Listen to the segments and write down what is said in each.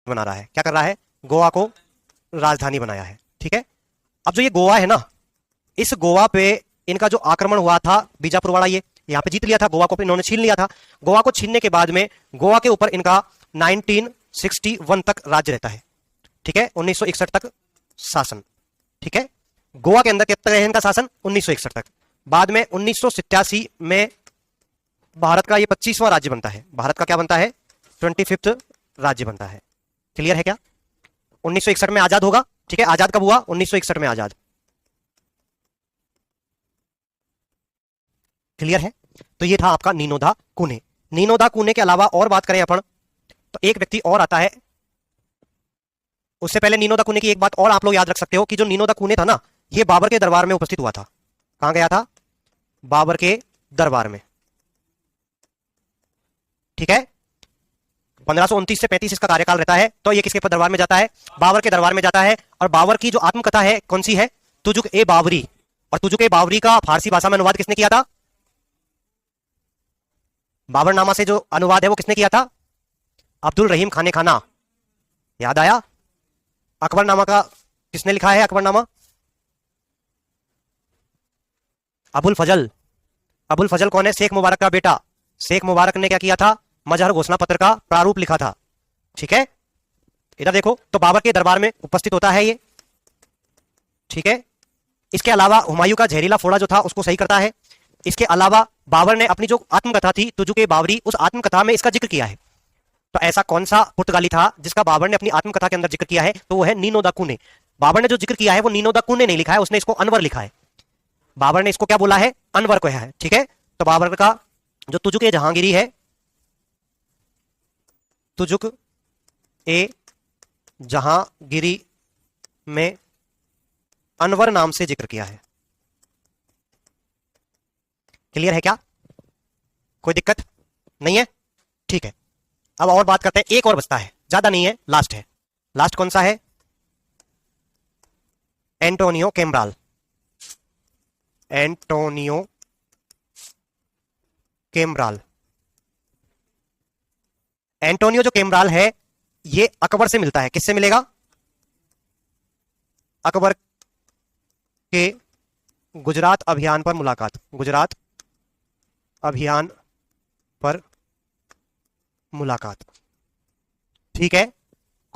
बना रहा है, क्या कर रहा है, गोवा को राजधानी बनाया है। ठीक है, अब जो ये गोवा है ना, इस गोवा पे इनका जो आक्रमण हुआ था बीजापुर वाला, ये यहां पे जीत लिया था, गोवा को इन्होंने छीन लिया था। गोवा को छीनने के बाद में गोवा के ऊपर इनका 1961 तक राज्य रहता है। ठीक है, 1961 तक शासन। ठीक है, गोवा के अंदर कितना है इनका शासन, 1961 तक। बाद में 1987 में भारत का ये 25वां राज्य बनता है, भारत का क्या बनता है, 25th राज्य बनता है। क्लियर है क्या, 1961 में आजाद होगा। ठीक है, आजाद कब हुआ, 1961 में आजाद। क्लियर है, तो ये था आपका नीनोदा कुने। नीनोदा कुने के अलावा और बात करें अपन, तो एक व्यक्ति और आता है। उससे पहले नीनोदा कुने की एक बात और आप लोग याद रख सकते हो कि जो नीनोदा कुने था ना, ये बाबर के दरबार में उपस्थित हुआ था। कहां गया था, बाबर के दरबार में। ठीक है, 1529 से 35 इसका कार्यकाल रहता है। तो ये किसके दरबार में जाता है, बाबर के दरबार में जाता है। और बाबर की जो आत्मकथा है कौन सी है, तुजुक ए बाबरी। और तुजुक ए बाबरी का फारसी भाषा में अनुवाद किसने किया था, बाबरनामा से जो अनुवाद है वो किसने किया था, अब्दुल रहीम खाने खाना। याद आया, अकबरनामा का किसने लिखा है, अकबरनामा, अबुल फजल। अबुल फजल कौन है, शेख मुबारक का बेटा। शेख मुबारक ने क्या किया था, मजहर घोषणा पत्र का प्रारूप लिखा था। ठीक है, इधर देखो, तो बाबर के दरबार में उपस्थित होता है ये। ठीक है, इसके अलावा हुमायूं का जहरीला फोड़ा जो था उसको सही करता है। इसके अलावा बाबर ने अपनी जो आत्मकथा थी तुजुके बाबरी, उस आत्मकथा में इसका जिक्र किया है। तो ऐसा कौन सा पुर्तगाली था जिसका बाबर ने अपनी आत्मकथा के अंदर जिक्र किया है, तो वो है नीनो दा कुने। बाबर ने जो जिक्र किया है वो नीनो दा कुने नहीं लिखा है, उसने इसको अनवर लिखा है। बाबर ने इसको क्या बोला है, अनवर को है। ठीक है, तो बाबर का जो तुजुक ए जहांगीरी है, तुजुक ए जहांगीरी में अनवर नाम से जिक्र किया है। क्लियर है क्या, कोई दिक्कत नहीं है। ठीक है, अब और बात करते हैं, एक और बचता है, ज्यादा नहीं है, लास्ट है। लास्ट कौन सा है, एंटोनियो केम्ब्राल। एंटोनियो केम्ब्राल। एंटोनियो जो केम्ब्राल है, ये अकबर से मिलता है। किससे मिलेगा, अकबर के गुजरात अभियान पर मुलाकात, गुजरात अभियान पर मुलाकात। ठीक है,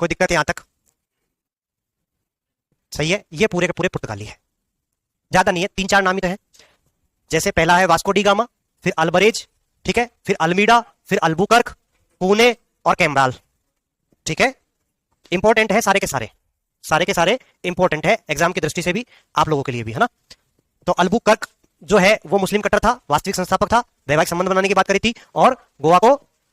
कोई दिक्कत यहां तक, सही है। ये पूरे के पूरे पुर्तगाली है, ज्यादा नहीं है, तीन चार नाम ही तो है। जैसे पहला है वास्को डी गामा, फिर अल्बरेज, ठीक है, फिर अल्मीडा, फिर अल्बुकर्क, पुणे और कैम्ब्राल। ठीक है, इंपॉर्टेंट है सारे के सारे, सारे के सारे इंपॉर्टेंट है एग्जाम की दृष्टि से भी, आप लोगों के लिए भी, है ना। तो अल्बुकर्क जो है वो मुस्लिम कट्टर था, वास्तविक संस्थापक था, वैवाहिक संबंध बनाने की बात करी थी और गोवा को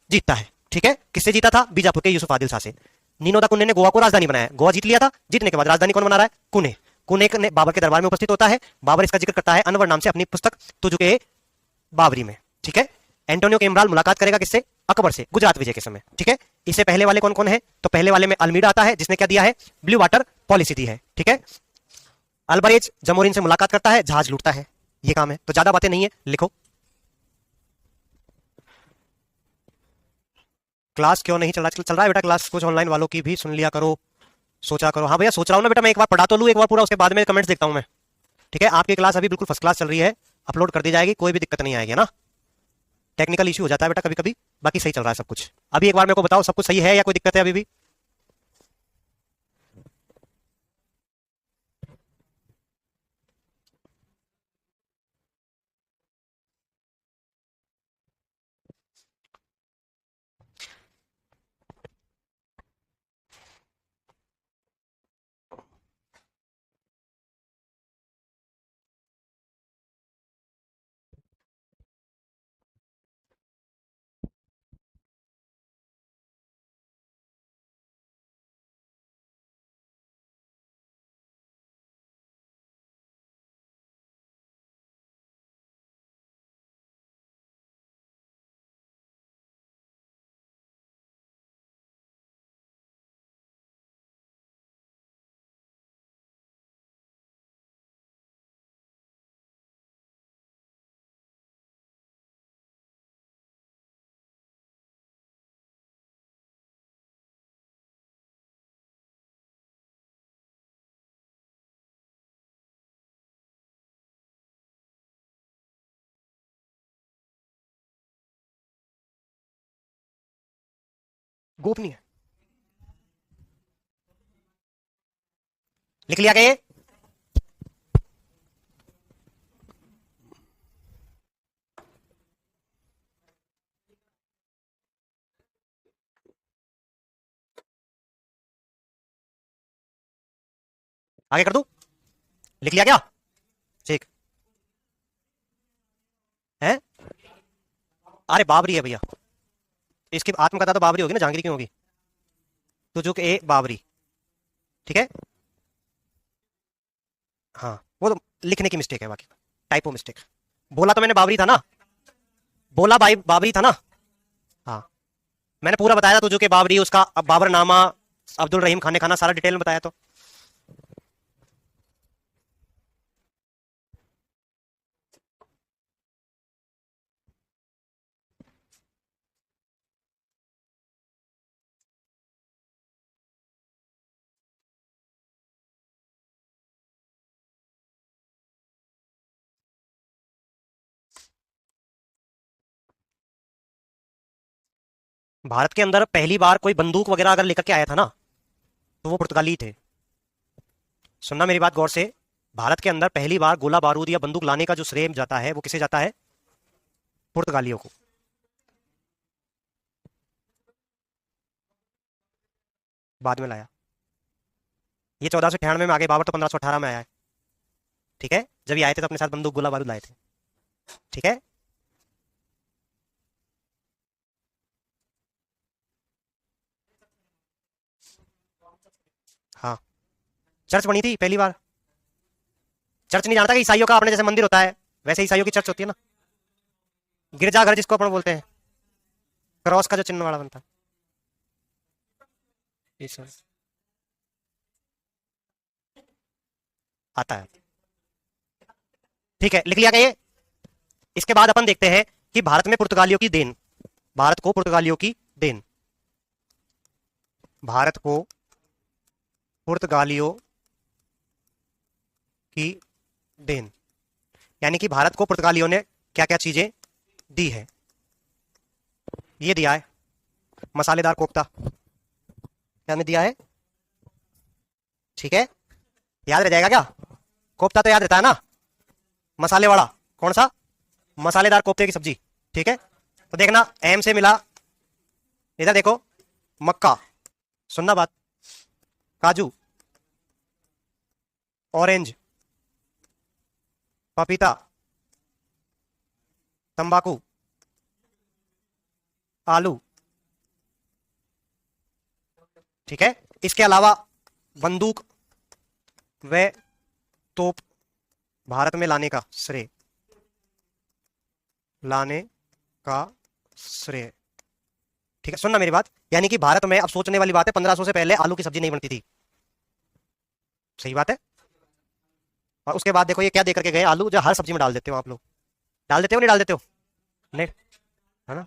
जीतता है। ठीक है, किससे जीता था, बीजापुर के यूसुफ आदिल शाह से। नीनोदा कुन्ने ने गोवा को राजधानी बनाया, गोवा जीत लिया था, जीतने के बाद राजधानी कौन बना रहा है, कुने। कुने ने बाबर के दरबार में उपस्थित होता है, बाबर इसका जिक्र करता है अनवर नाम से अपनी पुस्तक तुजुके बाबरी में। ठीक है, एंटोनियो केम्ब्राल मुलाकात करेगा किससे, अकबर से, गुजरात विजय के समय। ठीक है, इससे पहले वाले कौन कौन है, तो पहले वाले में अल्मीडा आता है जिसने क्या दिया है, ब्लू वाटर पॉलिसी दी है। ठीक है, अल्बरेज जमोरिन से मुलाकात करता है, जहाज लूटता है, ये काम है। तो ज्यादा बातें नहीं है, लिखो। क्लास क्यों नहीं चल रहा है बेटा, क्लास कुछ ऑनलाइन वालों की भी सुन लिया करो, सोचा करो। हाँ भैया, सोच रहा हूँ ना बेटा, मैं एक बार पढ़ा तो लूँ एक बार पूरा, उसके बाद में कमेंट्स देखता हूँ मैं। ठीक है, आपकी क्लास अभी बिल्कुल फर्स्ट क्लास चल रही है, अपलोड कर दी जाएगी, कोई भी दिक्कत नहीं आएगी, है ना। टेक्निकल इशू हो जाता है बेटा कभी कभी, बाकी सही चल रहा है सब कुछ। अभी एक बार मेरे को बताओ, सब कुछ सही है या कोई दिक्कत है अभी भी। गोपनीय। लिख लिया क्या ये? आगे कर दूं? लिख लिया क्या? ठीक है। अरे बाबरी है भैया, इसकी आत्मकथा तो बाबरी होगी ना, जहांगीर क्यों होगी? तुजुक ए बाबरी, ठीक है। हाँ, वो तो लिखने की मिस्टेक है, बाकी टाइपो मिस्टेक। बोला तो मैंने बाबरी था ना, बोला भाई बाबरी था ना। हाँ, मैंने पूरा बताया था तुझे कि बाबरी, उसका बाबरनामा, अब्दुल रहीम खान ने खाना, सारा डिटेल में बताया। तो भारत के अंदर पहली बार कोई बंदूक वगैरह अगर लेकर के आया था ना, तो वो पुर्तगाली थे। सुनना मेरी बात गौर से, भारत के अंदर पहली बार गोला बारूद या बंदूक लाने का जो श्रेय जाता है वो किसे जाता है? पुर्तगालियों को। बाद में लाया ये 1498 में आ गए, बाबर तो 1518 में आया है, ठीक है। जब ये आए थे तो अपने साथ बंदूक गोला बारूद लाए थे, ठीक है। हाँ, चर्च बनी थी पहली बार। चर्च नहीं जानता कि ईसाइयों का अपने जैसे मंदिर होता है, वैसे ईसाइयों की चर्च होती है ना, गिरजाघर जिसको अपन बोलते हैं, क्रॉस का जो चिन्ह वाला बनता है, आता है, ठीक है। लिख लिया क्या ये? इसके बाद अपन देखते हैं कि भारत में पुर्तगालियों की देन, भारत को पुर्तगालियों की देन, भारत को पुर्तगालियों की देन, यानी कि भारत को पुर्तगालियों ने क्या क्या चीजें दी है। ये दिया है मसालेदार कोफ्ता, क्या ने दिया है, ठीक है। याद रह जाएगा क्या? कोफ्ता तो याद रहता है ना, मसाले वाला कौन सा? मसालेदार कोफ्ते की सब्जी, ठीक है। तो देखना एम से मिला, इधर देखो, मक्का, सुनना बात, काजू, ऑरेंज, पपीता, तंबाकू, आलू, ठीक है। इसके अलावा बंदूक व तोप भारत में लाने का श्रेय, लाने का श्रेय, ठीक है। सुनना मेरी बात, यानी कि भारत में, अब सोचने वाली बात है, 1500 से पहले आलू की सब्जी नहीं बनती थी, सही बात है। और उसके बाद देखो ये क्या दे करके गए, आलू जो हर सब्जी में डाल देते हो आप लोग, डाल देते हो नहीं डाल देते हो? नहीं, है ना।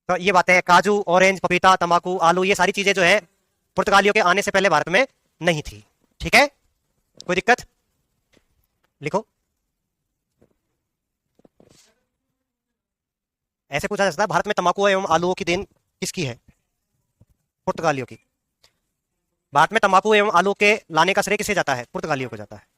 तो ये बातें हैं, काजू, ऑरेंज, पपीता, तंबाकू, आलू, ये सारी चीजें जो है पुर्तगालियों के आने से पहले भारत में नहीं थी, ठीक है। कोई दिक्कत? लिखो। ऐसे पूछा जा सकता है, भारत में तंबाकू एवं आलूओं की देन किसकी है? पुर्तगालियों की। भारत में तंबाकू एवं आलू के लाने का श्रेय किसे जाता है? पुर्तगालियों को जाता है।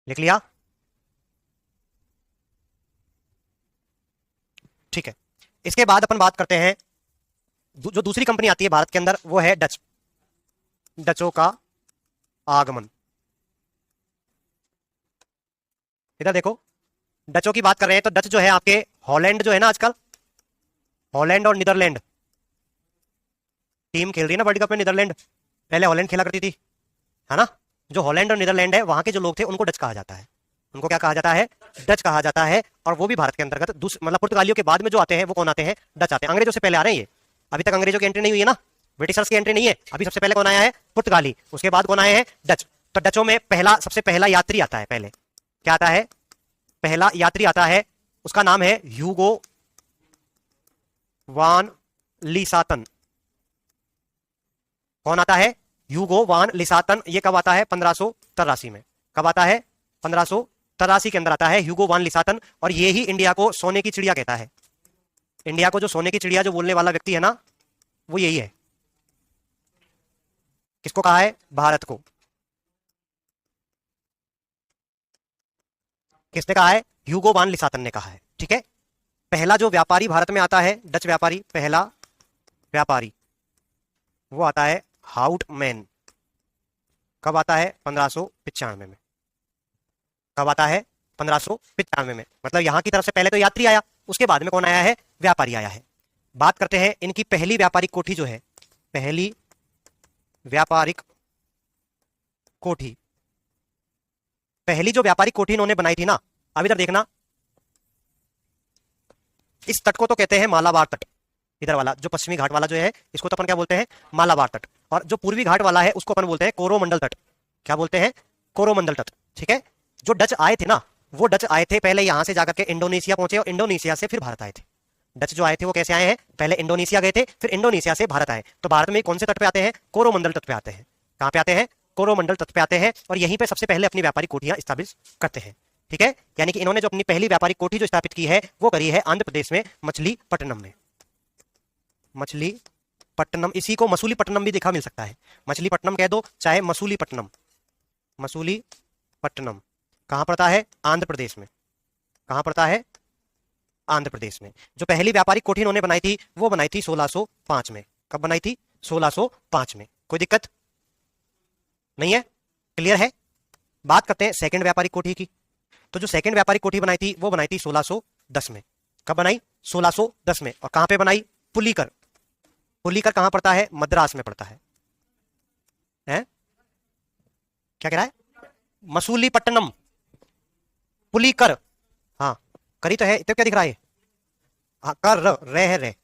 लिख लिया? ठीक है। इसके बाद अपन बात करते हैं, जो दूसरी कंपनी आती है भारत के अंदर वो है डच, डचों का आगमन। इधर देखो, डचों की बात कर रहे हैं तो डच जो है आपके हॉलैंड जो है ना, आजकल हॉलैंड और नीदरलैंड टीम खेल रही है ना वर्ल्ड कप में, नीदरलैंड, पहले हॉलैंड खेला करती थी, है ना। जो हॉलैंड और नीदरलैंड है वहां के जो लोग थे उनको डच कहा जाता है, उनको क्या कहा जाता है? डच कहा जाता है। और वो भी भारत के अंतर्गत मतलब पुर्तगालियों के बाद में जो आते हैं वो कौन आते हैं? डच आते हैं। अंग्रेजों से पहले आ रहे हैं ये, अभी तक अंग्रेजों की एंट्री नहीं हुई है ना, ब्रिटिशर्स की एंट्री नहीं है, अभी सबसे पहले कौन आया है? पुर्तगाली। उसके बाद कौन आए हैं? डच। तो डचों में पहला, सबसे पहला यात्री आता है, पहले क्या आता है, पहला यात्री आता है, उसका नाम है ह्यूगो वान लिसातन। कौन आता है, ह्यूगो वान लिसातन। ये कब आता है, 1583 में। कब आता है, 1583 के अंदर आता है ह्यूगो वान लिसातन। और ये ही इंडिया को सोने की चिड़िया कहता है। इंडिया को जो सोने की चिड़िया जो बोलने वाला व्यक्ति है ना, वो यही है। किसको कहा है, भारत को। किसने कहा है, ह्यूगो वान लिसातन ने कहा है। ठीक है, पहला जो व्यापारी भारत में आता है, डच व्यापारी, पहला व्यापारी वो आता है हाउटमैन। कब आता है, 1595 में। कब आता है, 1595 में। मतलब यहां की तरफ से पहले तो यात्री आया, उसके बाद में कौन आया है, व्यापारी आया है। बात करते हैं इनकी पहली व्यापारिक कोठी जो है, पहली व्यापारिक कोठी, पहली जो व्यापारिक कोठी इन्होंने बनाई थी ना, अब इधर देखना, इस तट को तो कहते हैं मालाबार तट। इधर वाला जो पश्चिमी घाट वाला जो है, इसको तो अपन क्या बोलते हैं, मालाबार तट। और जो पूर्वी घाट वाला है उसको अपन बोलते हैं कोरोमंडल तट। क्या बोलते हैं, कोरोमंडल तट। ठीक है, जो डच आए थे ना, वो डच आए थे पहले यहां से जाकर के इंडोनेशिया पहुंचे, और इंडोनेशिया से फिर भारत आए थे। डच जो आए थे वो कैसे आए हैं, पहले इंडोनेशिया गए थे, फिर इंडोनेशिया से भारत आए। तो भारत में कौन से तट पे आते हैं, कोरोमंडल तट पे आते हैं। कहां पे आते हैं, कोरोमंडल तट पे आते हैं, और यहीं पे सबसे पहले अपनी व्यापारिक कोठियां स्थापित करते हैं। ठीक है, यानी कि इन्होंने जो अपनी पहली व्यापारिक कोठी जो स्थापित की है, वो करी है आंध्र प्रदेश में, मछलीपट्टनम में। मछलीपट्टनम, इसी को मसूलीपट्टनम भी देखा मिल सकता है। मछलीपट्टनम कह दो, चाहे मसूलीपट्टनम। मसूलीपट्टनम कहां पड़ता है, आंध्र प्रदेश में। कहां पड़ता है, आंध्र प्रदेश में। जो पहली व्यापारिक कोठी इन्होंने बनाई थी, वो बनाई थी 1605 में। कब बनाई थी, 1605 में। कोई दिक्कत नहीं है, क्लियर है। बात करते हैं सेकंड व्यापारिक कोठी की। तो जो सेकंड व्यापारिक कोठी बनाई थी, वो बनाई थी 1610 में। कब बनाई, 1610 में। और कहां पे बनाई, पुलिकर। पुलिकर कहां पड़ता है, मद्रास में पड़ता है। क्या कह रहा है, मसूलीपट्टनम, पुलिकर। हाँ, करी तो है, तो क्या दिख रहा है, हाँ, कर रहे है, रे,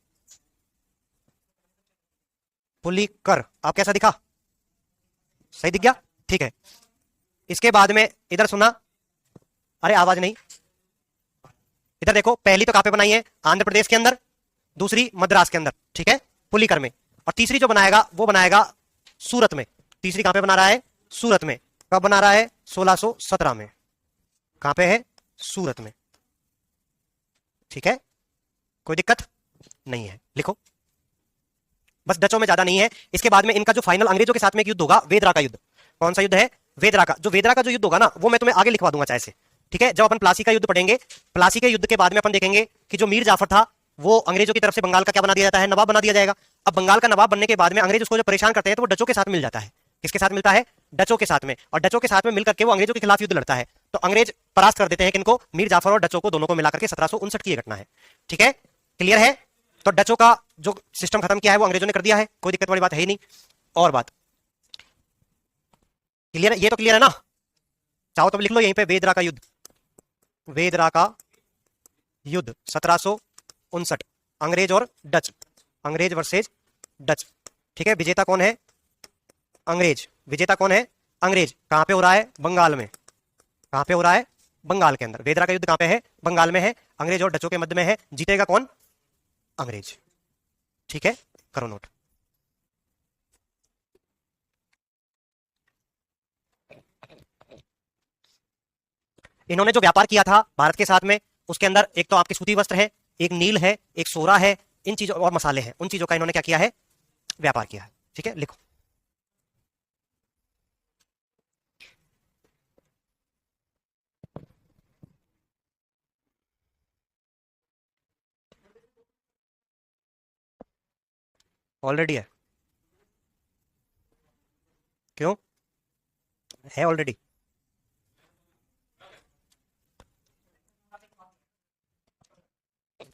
पुलिकर। आप कैसा दिखा, सही दिख गया, ठीक है। इसके बाद में इधर सुना, अरे आवाज नहीं, इधर देखो, पहली तो कहां पे बनाई है, आंध्र प्रदेश के अंदर, दूसरी मद्रास के अंदर। ठीक है, पुलिकर में। और तीसरी जो बनाएगा वो बनाएगा सूरत में। तीसरी कहां पे बना रहा है, सूरत में। कब बना रहा है, 1617 में। कहां पे है, सूरत में। ठीक है, कोई दिक्कत नहीं है, लिखो। बस डचों में ज्यादा नहीं है। इसके बाद में इनका जो फाइनल अंग्रेजों के साथ में एक युद्ध होगा, वेदरा का युद्ध। कौन सा युद्ध है, वेदरा का। जो वेदरा का जो युद्ध होगा ना, वो मैं तुम्हें आगे लिखवा दूंगा चाहे से। ठीक है, जब अपन प्लासी का युद्ध पढ़ेंगे, प्लासी के युद्ध के बाद में अपन देखेंगे कि जो मीर जाफर था, वो अंग्रेजों की तरफ से बंगाल का क्या बना दिया जाता है, नवाब बना दिया जाएगा। अब बंगाल का नवाब बनने के बाद में अंग्रेज उसको जो परेशान करते हैं, तो वो डचों के साथ मिल जाता है। किसके साथ मिलता है, डचों के साथ में। और डचों के साथ में मिलकर के वो अंग्रेजों के खिलाफ युद्ध लड़ता है। तो अंग्रेज परास्त कर देते हैं किनको, मीर जाफर और डचों को, दोनों को मिलाकर के 1759 की घटना है। ठीक है, क्लियर है। तो डचों का जो सिस्टम खत्म किया है वो अंग्रेजों ने कर दिया है, कोई दिक्कत वाली बात है ही नहीं। और बात क्लियर है, ये तो क्लियर है ना। चाहो तो लिख लो यहीं पे, वेदरा का युद्ध। वेदरा का युद्ध 1759, अंग्रेज और डच, अंग्रेज वर्सेज डच। ठीक है, विजेता कौन है, अंग्रेज। विजेता कौन है, अंग्रेज। कहां पे हो रहा है, बंगाल में। कहां पे हो रहा है, बंगाल के अंदर। वेदरा का युद्ध कहां पे है, बंगाल में है। अंग्रेज और डचों के मध्य में है। जीतेगा कौन, अंग्रेज। ठीक है, करो नोट। इन्होंने जो व्यापार किया था भारत के साथ में, उसके अंदर एक तो आपके सूती वस्त्र है, एक नील है, एक सोरा है, इन चीजों और मसाले हैं, उन चीजों का इन्होंने क्या किया है, व्यापार किया है। ठीक है, लिखो। ऑलरेडी है, क्यों है, ऑलरेडी।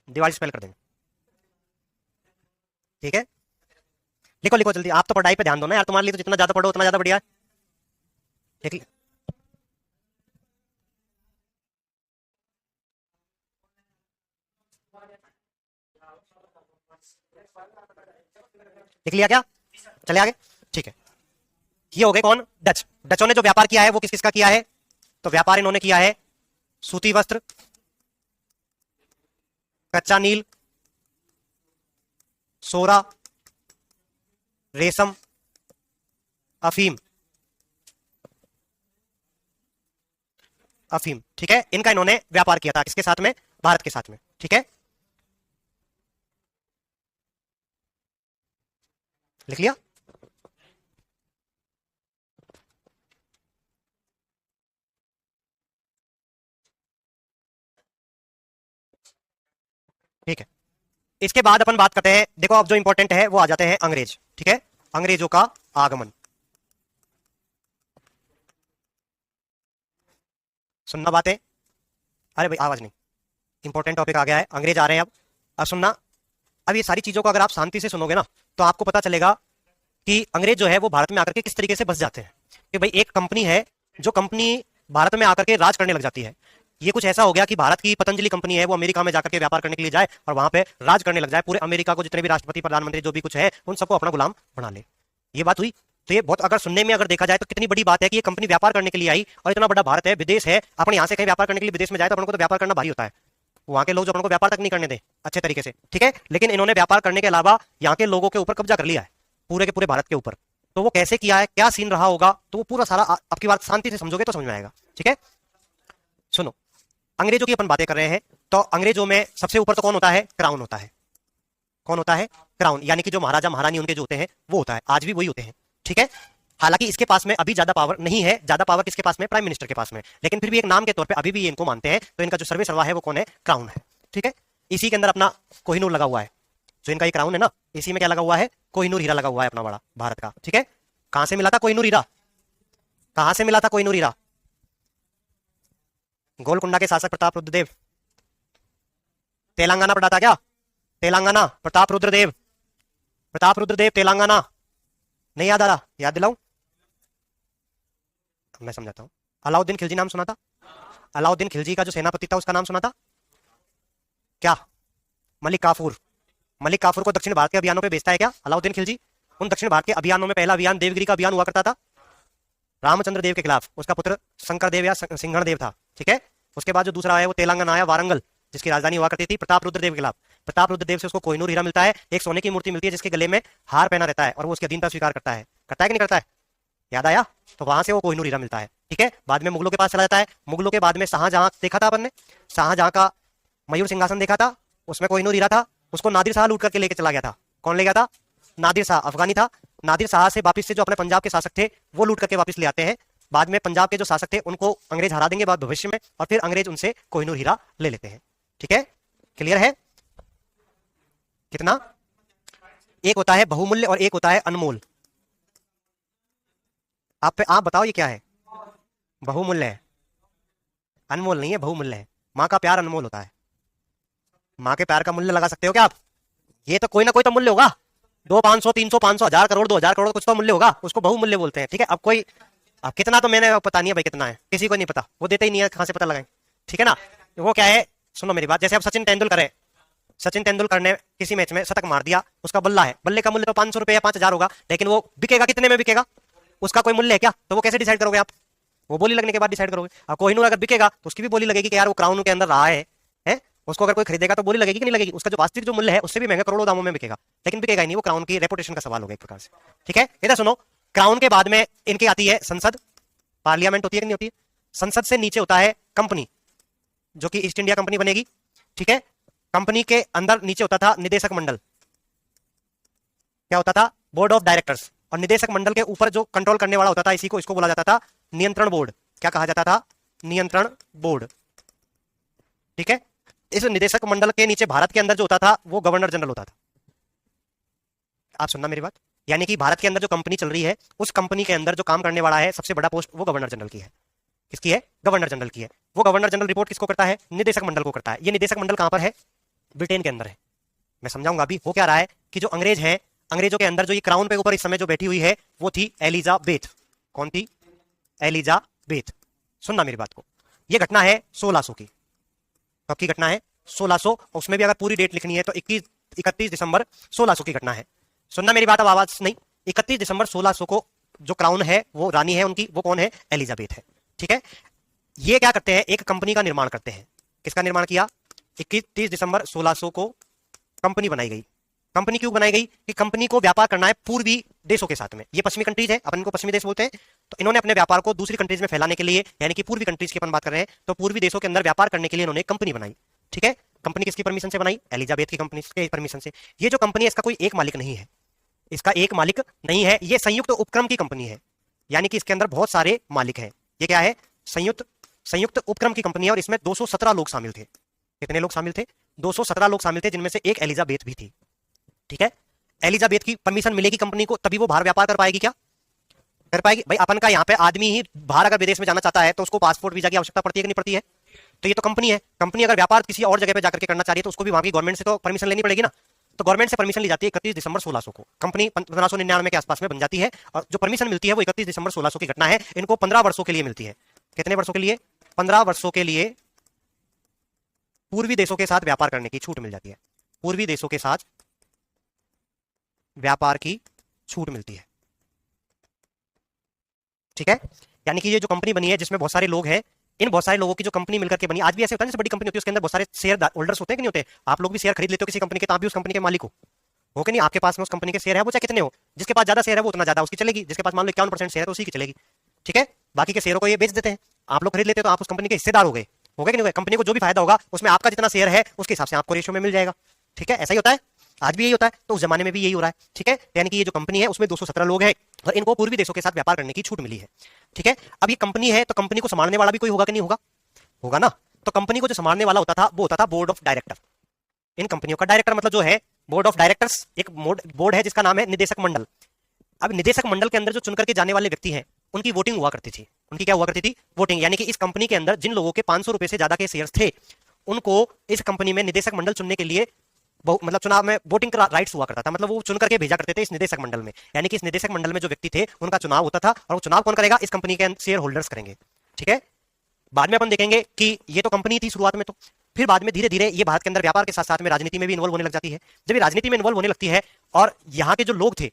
दिवाली स्पेल कर देंगे। ठीक है, लिखो लिखो जल्दी। आप तो पढ़ाई पे ध्यान दो ना यार, तुम्हारे लिए तो जितना ज्यादा पढ़ो उतना ज्यादा बढ़िया है। लिख लिख लिया क्या, चले आगे। ठीक है, ये हो गए कौन, डच। डचों ने जो व्यापार किया है वो किस किसका किया है? तो व्यापार इन्होंने किया है सूती वस्त्र, कच्चा नील, सोरा, रेशम, अफीम। अफीम, ठीक है, इनका इन्होंने व्यापार किया था किसके साथ में? भारत के साथ में, ठीक है, लिख लिया। ठीक है, इसके बाद अपन बात करते हैं, देखो अब जो इंपॉर्टेंट है वो आ जाते हैं अंग्रेज, ठीक है, अंग्रेजों का आगमन। सुनना बातें, अरे भाई आवाज नहीं, इंपॉर्टेंट टॉपिक आ गया है, अंग्रेज आ रहे हैं अब सुनना। अब ये सारी चीजों को अगर आप शांति से सुनोगे ना तो आपको पता चलेगा कि अंग्रेज जो है वो भारत में आकर के किस तरीके से बस जाते हैं। कि भाई एक कंपनी है, जो कंपनी भारत में आकर के राज करने लग जाती है। ये कुछ ऐसा हो गया कि भारत की पतंजलि कंपनी है वो अमेरिका में जाकर के व्यापार करने के लिए जाए और वहां पे राज करने लग जाए, पूरे अमेरिका को जितने भी राष्ट्रपति प्रधानमंत्री जो भी कुछ है उन सबको अपना गुलाम बना ले। ये बात हुई। तो ये बहुत, अगर सुनने में अगर देखा जाए तो कितनी बड़ी बात है कि ये कंपनी व्यापार करने के लिए आई और इतना बड़ा भारत है, विदेश है, अपने यहाँ से कहीं व्यापार करने के लिए विदेश में जाए तो अपन को तो व्यापार करना भारी होता है, वहां के लोग जो अपन को व्यापार तक नहीं करने दें अच्छे तरीके से, ठीक है। लेकिन इन्होंने व्यापार करने के अलावा यहाँ के लोगों के ऊपर कब्जा कर लिया है, पूरे के पूरे भारत के ऊपर। तो वो कैसे किया है, क्या सीन रहा होगा, तो वो पूरा सारा आपकी बात शांति से समझोगे तो समझ में आएगा, ठीक है। सुनो, अंग्रेजों की अपन बातें कर रहे हैं, तो अंग्रेजों में सबसे ऊपर तो कौन होता है? क्राउन होता है। कौन होता है? क्राउन, यानी कि जो महाराजा महारानी उनके जो होते हैं वो होता है, आज भी वही होते हैं, ठीक है। हालांकि इसके पास में अभी ज्यादा पावर नहीं है, ज्यादा पावर किसके पास में? प्राइम मिनिस्टर के पास में, लेकिन फिर भी एक नाम के तौर पे अभी भी ये इनको मानते हैं। तो इनका जो सर्वे सर्वा है वो कौन है? क्राउन है, ठीक है। इसी के अंदर अपना कोहिनूर लगा हुआ है, जो इनका ये क्राउन है ना, इसी में क्या लगा हुआ है? कोहिनूर हीरा लगा हुआ है अपना बड़ा भारत का, ठीक है। कहां से मिला था कोहिनूर हीरा? कहां से मिला था कोहिनूर हीरा? गोलकुंडा के शासक प्रताप रुद्रदेव, तेलंगाना पढ़ा था क्या? तेलंगाना, प्रताप रुद्रदेव, प्रताप रुद्रदेव तेलंगाना, नहीं याद आ रहा? याद दिलाऊं? मैं समझाता हूं। अलाउद्दीन खिलजी नाम सुना था? अलाउद्दीन खिलजी का जो सेनापति था उसका नाम सुना था क्या? मलिक काफूर। मलिक काफूर को दक्षिण भारत के अभियानों पे भेजता है क्या अलाउद्दीन खिलजी? उन दक्षिण भारत के अभियानों में पहला अभियान देवगिरी का अभियान हुआ करता था रामचंद्र देव के खिलाफ, उसका पुत्र शंकर देव या सिंघण देव था, ठीक है। उसके बाद जो दूसरा आया वो तेलंगाना आया, वारंगल, जिसकी राजधानी हुआ करती थी, प्रताप रुद्र देव के खिलाफ। प्रताप रुद्र देव से उसको कोहिनूर हीरा मिलता है, एक सोने की मूर्ति मिलती है जिसके गले में हार पहना रहता है, और वो उसकी अधीनता स्वीकार करता है। करता है कि नहीं करता है? याद आया? तो वहां से वो कोहिनूर हीरा मिलता है, ठीक है। बाद में मुगलों के पास चला जाता है, मुगलों के बाद में शाहजहां देखा था अपन ने, शाहजहां का मयूर सिंहासन देखा था, उसमें कोहिनूर हीरा था, उसको नादिर शाह लूट करके लेके चला गया था। कौन ले गया था? नादिर शाह, अफगानी था। नादिर शाह से वापिस से जो अपने पंजाब के शासक थे वो लूट करके वापस ले आते हैं। बाद में पंजाब के जो शासक थे उनको अंग्रेज हरा देंगे बाद भविष्य में, और फिर अंग्रेज उनसे कोहिनूर हीरा ले लेते हैं, ठीक है। क्लियर है? कितना? एक होता है बहुमूल्य और एक होता है अनमोल। आप बताओ ये क्या है? बहुमूल्य है, अनमोल नहीं है, बहुमूल्य है। माँ का प्यार अनमोल होता है। माँ के प्यार का मूल्य लगा सकते हो क्या आप? ये तो कोई ना कोई तो मूल्य होगा, 200, 500, 300, 500, 1000 करोड़, 2000 करोड़, कुछ तो मूल्य होगा, उसको बहुमूल्य बोलते हैं, ठीक है। अब कितना तो मैंने पता नहीं है भाई, कितना है किसी को नहीं पता, वो देते ही नहीं है, कहां से पता लगाएं, ठीक है ना। वो क्या है, सुनो मेरी बात, जैसे अब सचिन तेंदुलकर है, सचिन तेंदुलकर ने किसी मैच में शतक मार दिया, उसका बल्ला है, बल्ले का मूल्य तो 500 रुपए या 5000 होगा, लेकिन वो बिकेगा कितने में बिकेगा? उसका कोई मूल्य है क्या? तो वो कैसे डिसाइड करोगे आप? वो बोली लगने के बाद डिसाइड करोगे। अब कोहिनूर अगर बिकेगा तो उसकी भी बोली लगेगी कि यार वो क्राउन के अंदर रहा है, उसको अगर कोई खरीदेगा तो बोली लगेगी कि नहीं लगेगी? उसका जो वास्तविक जो मूल्य है उससे भी महंगा करोड़ों दामों में बिकेगा, लेकिन बिकेगा ही नहीं, वो क्राउन की रेपुटेशन का सवाल होगा एक प्रकार से, ठीक है। इधर सुनो, क्राउन के बाद में इनकी आती है संसद, पार्लियामेंट होती है कि नहीं होती है? संसद से नीचे होता है कंपनी, जो कि ईस्ट इंडिया कंपनी बनेगी, ठीक है। कंपनी के अंदर नीचे होता था निदेशक मंडल, क्या होता था? Board of directors. और निदेशक मंडल के ऊपर जो कंट्रोल करने वाला होता था, इसी को इसको बोला जाता था नियंत्रण बोर्ड। क्या कहा जाता था? नियंत्रण बोर्ड, ठीक है। इस निदेशक मंडल के नीचे भारत के अंदर जो होता था वो गवर्नर जनरल होता था। आप सुनना मेरी बात, यानी कि भारत के अंदर जो कंपनी चल रही है उस कंपनी के अंदर जो काम करने वाला है सबसे बड़ा पोस्ट वो गवर्नर जनरल की है। किसकी है? गवर्नर जनरल की है। वो गवर्नर जनरल रिपोर्ट किसको करता है? निदेशक मंडल को करता है। ये निदेशक मंडल कहां पर है? ब्रिटेन के अंदर है। मैं समझाऊंगा अभी। हो क्या रहा है कि जो अंग्रेज हैं, अंग्रेजों के अंदर जो ये क्राउन पे ऊपर इस समय जो बैठी हुई है वो थी एलिजाबेथ। कौन थी? एलिजाबेथ। सुनना मेरी बात को, ये घटना है 1600 की। कब की घटना है? 1600। उसमें भी अगर पूरी डेट लिखनी है तो 31 दिसंबर 1600 की घटना है। सुनना मेरी बात, अब आवाज नहीं। 31 दिसंबर 1600 को जो क्राउन है वो रानी है उनकी, वो कौन है? एलिजाबेथ है। ठीक है, ये क्या करते हैं? एक कंपनी का निर्माण करते हैं। किसका निर्माण किया? 31 दिसंबर 1600 को कंपनी बनाई गई। कंपनी क्यों बनाई गई? कि कंपनी को व्यापार करना है पूर्वी देशों के साथ में। ये पश्चिमी कंट्रीज है, अपन इनको पश्चिमी देश बोलते हैं। तो इन्होंने अपने व्यापार को दूसरी कंट्रीज में फैलाने के लिए, यानी कि पूर्वी कंट्रीज की अपन बात कर रहे हैं, तो पूर्वी देशों के अंदर व्यापार करने के लिए इन्होंने कंपनी बनाई। ठीक है, कंपनी किसकी परमिशन से बनाई? एलिजाबेथ की कंपनी के परमिशन से। ये जो कंपनी है इसका कोई एक मालिक नहीं है, इसका एक मालिक नहीं है, ये संयुक्त उपक्रम की कंपनी है, यानी कि इसके अंदर बहुत सारे मालिक हैं। ये क्या है? संयुक्त उपक्रम की कंपनी है, और इसमें 217 लोग शामिल थे। कितने लोग शामिल थे? 217 लोग शामिल थे, जिनमें से एक एलिजाबेथ भी थी। ठीक है, एलिजाबेथ की परमिशन मिलेगी कंपनी को, तभी वो बाहर व्यापार कर पाएगी। क्या कर पाएगी? भाई अपन का यहाँ पे आदमी ही बाहर अगर विदेश में जाना चाहता है तो उसको पासपोर्ट वीजा की आवश्यकता पड़ती है कि नहीं पड़ती है? तो ये तो कंपनी है, कंपनी अगर व्यापार किसी और जगह पे जाकर के करना चाह रही है तो उसको भी वहां की गवर्नमेंट से तो परमिशन लेनी पड़ेगी ना। तो गवर्नमेंट से परमिशन ली जाती है 31 दिसंबर 1600 को। कंपनी 1599 के आसपास में बन जाती है, और जो परमिशन मिलती है वो 31 दिसंबर 1600 की घटना है। इनको 15 वर्षों के लिए मिलती है। कितने वर्षों के लिए? 15 वर्षों के लिए पूर्वी देशों के साथ व्यापार करने की छूट मिल जाती है। पूर्वी देशों के साथ व्यापार की छूट मिलती है। ठीक है, यानी कि ये जो कंपनी बनी है जिसमें बहुत सारे लोग हैं, इन बहुत सारे लोगों की जो कंपनी मिलकर के बनी, आज भी ऐसे होता है जैसे बड़ी कंपनी होती है उसके अंदर बहुत सारे शेयर होल्डर्स होते हैं कि नहीं होते? आप लोग भी शेयर खरीद लेते हो किसी कंपनी के, तो आप भी उस कंपनी के मालिक हो कि नहीं? आपके पास में उस कंपनी के शेयर है, वो चाहे कितने हो, जिसके पास ज्यादा शेयर है वो उतना ज्यादा उसकी चलेगी, जिसके पास मान लो 51% शेयर है तो उसी की चलेगी। ठीक है, बाकी के शेयरों को ये बेच देते हैं, आप लोग खरीद लेते हो, तो आप उस कंपनी के हिस्सेदार हो गए कि नहीं हो गए? कंपनी को जो भी फायदा होगा उसमें आपका जितना शेयर है उसके हिसाब से आपको रेशियो में मिल जाएगा। ठीक है, ऐसा ही होता है, आज भी यही होता है, तो उस जमाने में भी यही हो रहा है। ठीक है, यानी कि ये जो कंपनी है उसमें 217 लोग हैं और इनको पूर्वी देशों के साथ व्यापार करने की छूट मिली है। ठीक है, अब ये कंपनी है तो कंपनी को संभालने वाला भी कोई होगा कि नहीं होगा? होगा ना। तो कंपनी को जो संभालने वाला होता था वो होता था बोर्ड ऑफ डायरेक्टर। इन कंपनियों का डायरेक्टर मतलब जो है बोर्ड ऑफ डायरेक्टर्स, एक बोर्ड है जिसका नाम है निदेशक मंडल। अब निदेशक मंडल के अंदर जो चुनकर के जाने वाले व्यक्ति हैं उनकी वोटिंग हुआ करती थी। उनकी क्या हुआ करती थी? वोटिंग, यानी कि इस कंपनी के अंदर जिन लोगों के 500 रुपए से ज्यादा के शेयर्स थे उनको इस कंपनी में निदेशक मंडल चुनने के लिए मतलब चुनाव में वोटिंग का राइट्स हुआ करता था। मतलब वो चुन करके भेजा करते थे इस निदेशक मंडल में, यानी कि इस निदेशक मंडल में जो व्यक्ति थे उनका चुनाव होता था, और वो चुनाव कौन करेगा? इस कंपनी के शेयर होल्डर्स करेंगे। ठीक है, बाद में अपन देखेंगे कि ये तो कंपनी थी शुरुआत में, तो फिर बाद में धीरे धीरे ये भारत के अंदर व्यापार के साथ साथ में राजनीति में भी इन्वॉल्व होने लग जाती है। जब ये राजनीति में इन्वॉल्व होने लगती है और यहाँ के जो लोग थे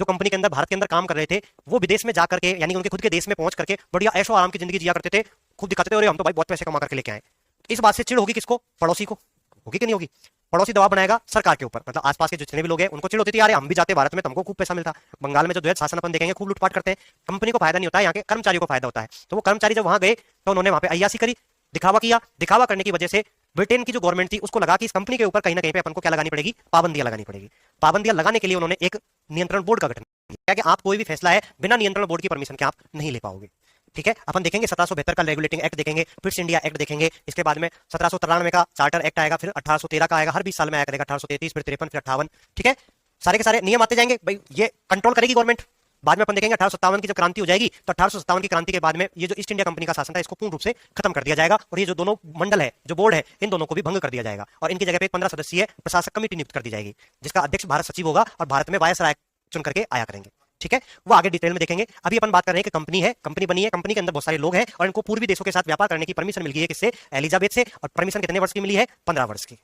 जो कंपनी के अंदर भारत के अंदर काम कर रहे थे वो विदेश में जाकर के, यानी उनके खुद के देश में पहुंच करके बढ़िया ऐशो आराम की जिंदगी जिया करते थे, खूब दिखाते थे, और हम तो भाई बहुत पैसे कमा करके लेके आए। इस बात से चिड़ होगी किसको? पड़ोसी को। होगी कि नहीं होगी? पड़ोसी दबाव बनाएगा सरकार के ऊपर, मतलब आसपास के जितने भी लोग हैं उनको चिड़ होती थी, यार हम भी जाते भारत में तो हमको खूब पैसा मिलता। बंगाल में जो द्वैध शासन अपन देखेंगे खूब लूटपाट करते हैं, कंपनी को फायदा नहीं होता है, यहाँ के कर्मचारियों को फायदा होता है। तो वो कर्मचारी जब वहां गए तो उन्होंने वहां पे अय्यासी करी, दिखावा किया। दिखावा करने की वजह से ब्रिटेन की जो गवर्नमेंट थी उसको लगा कि इस कंपनी के ऊपर कहीं ना कहीं पे अपन को क्या लगानी पड़ेगी? पाबंदियां लगानी पड़ेगी। पाबंदियां लगाने के लिए उन्होंने एक नियंत्रण बोर्ड का गठन किया कि आप कोई भी फैसला है बिना नियंत्रण बोर्ड की परमिशन के आप नहीं ले पाओगे। ठीक है, अपन देखेंगे 1772 का रेगुलेटिंग एक्ट देखेंगे, फिर इंडिया एक्ट देखेंगे, इसके बाद में 1793 का चार्टर एक्ट आएगा, फिर 1813 का आएगा, हर 20 साल में आया करेगा, 1833, फिर 53, फिर 58। ठीक है, सारे के सारे नियम आते जाएंगे, भाई ये कंट्रोल करेगी गवर्नमेंट। बाद में अपन देखेंगे 1857 की जब क्रांति हो जाएगी तो 1857 की क्रांति के बाद में ये जो ईस्ट इंडिया कंपनी का शासन था इसको पूर्ण रूप से खत्म कर दिया जाएगा, और ये जो दोनों मंडल है, जो बोर्ड है, इन दोनों को भी भंग कर दिया जाएगा, और इनकी जगह पे 15 सदस्यीय प्रशासक कमेटी नियुक्त कर दी जाएगी जिसका अध्यक्ष भारत सचिव होगा, और भारत में वायसराय चुन करके आया करेंगे। ठीक है, वो आगे डिटेल में देखेंगे। अभी अपन बात कर रहे हैं कि कंपनी है, कंपनी बनी है, कंपनी के अंदर बहुत सारे लोग हैं और इनको पूर्वी देशों के साथ व्यापार करने की परमिशन मिल गई है। किससे? एलिजाबेथ से। और परमिशन कितने वर्ष की मिली है? 15 वर्ष की।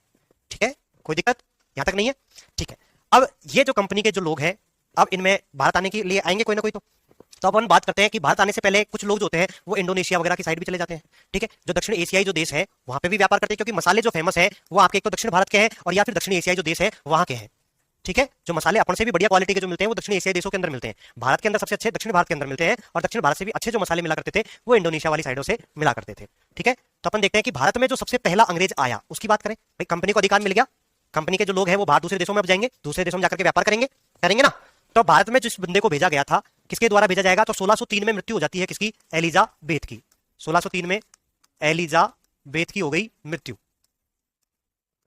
ठीक है, कोई दिक्कत यहां तक नहीं है? ठीक है, अब ये जो कंपनी के जो लोग हैं अब इनमें भारत आने के लिए आएंगे कोई ना कोई, तो अपन बात करते हैं कि भारत आने से पहले कुछ लोग जो होते हैं वो इंडोनेशिया वगैरह की साइड भी चले जाते हैं। ठीक है, जो दक्षिण एशियाई जो देश है वहां पे भी व्यापार करते हैं, क्योंकि मसाले जो फेमस है वो आपके एक तो दक्षिण भारत के हैं और या फिर दक्षिण एशियाई जो देश है वहां के हैं। ठीक है, जो मसाले अपन से भी बढ़िया क्वालिटी के जो मिलते हैं वो दक्षिण एशियाई देशों के अंदर मिलते हैं। भारत के अंदर सबसे अच्छे दक्षिण भारत के अंदर मिलते हैं, और दक्षिण भारत से भी अच्छे जो मसाले मिला करते थे वो इंडोनेशिया वाली साइडों से मिला करते थे। ठीक है, तो अपन देखते हैं कि भारत में जो सबसे पहला अंग्रेज आया उसकी बात करें। भाई कंपनी को अधिकार मिल गया, कंपनी के जो लोग हैं वो बाहर दूसरे देशों में अब जाएंगे, दूसरे देशों में जाकर के व्यापार करेंगे, करेंगे ना। तो भारत में जिस बंदे को भेजा गया था किसके द्वारा भेजा जाएगा? तो 1603 में मृत्यु हो जाती है किसकी? एलिजाबेथ की। 1603 में एलिजाबेथ की हो गई मृत्यु।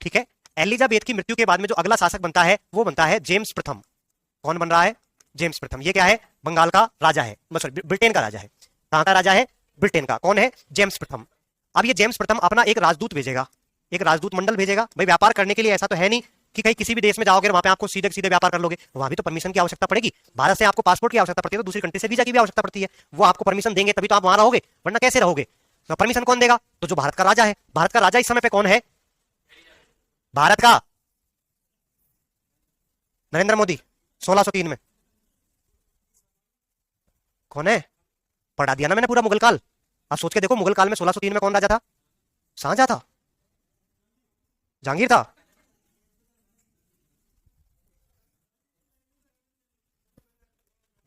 ठीक है, एलिजाबेथ की मृत्यु के बाद में जो अगला शासक बनता है वो बनता है जेम्स प्रथम। कौन बन रहा है? जेम्स प्रथम। ये क्या है? बंगाल का राजा है, सॉरी ब्रिटेन का राजा है। कहां का राजा है? ब्रिटेन का। कौन है? जेम्स प्रथम। अब ये जेम्स प्रथम अपना एक राजदूत भेजेगा, एक राजदूत मंडल भेजेगा। भाई व्यापार करने के लिए ऐसा तो है नहीं कि कहीं किसी भी देश में जाओगे वहां पे आपको सीधे सीधे व्यापार कर लोगे, वहां भी तो परमिशन की आवश्यकता पड़ेगी। भारत से आपको पासपोर्ट की आवश्यकता पड़ती है, तो दूसरी कंट्री से वीजा की भी आवश्यकता पड़ती है। वो आपको परमिशन देंगे तभी तो आप वहां रहोगे, वरना कैसे रहोगे? तो परमिशन कौन देगा? तो जो भारत का राजा है। भारत का राजा इस समय पे कौन है? भारत का नरेंद्र मोदी। 1603 में कौन है? पढ़ा दिया ना मैंने पूरा मुगल काल। अब सोच के देखो, मुगल काल में 1603 में कौन राजा था? शाहजहां था? जहांगीर था?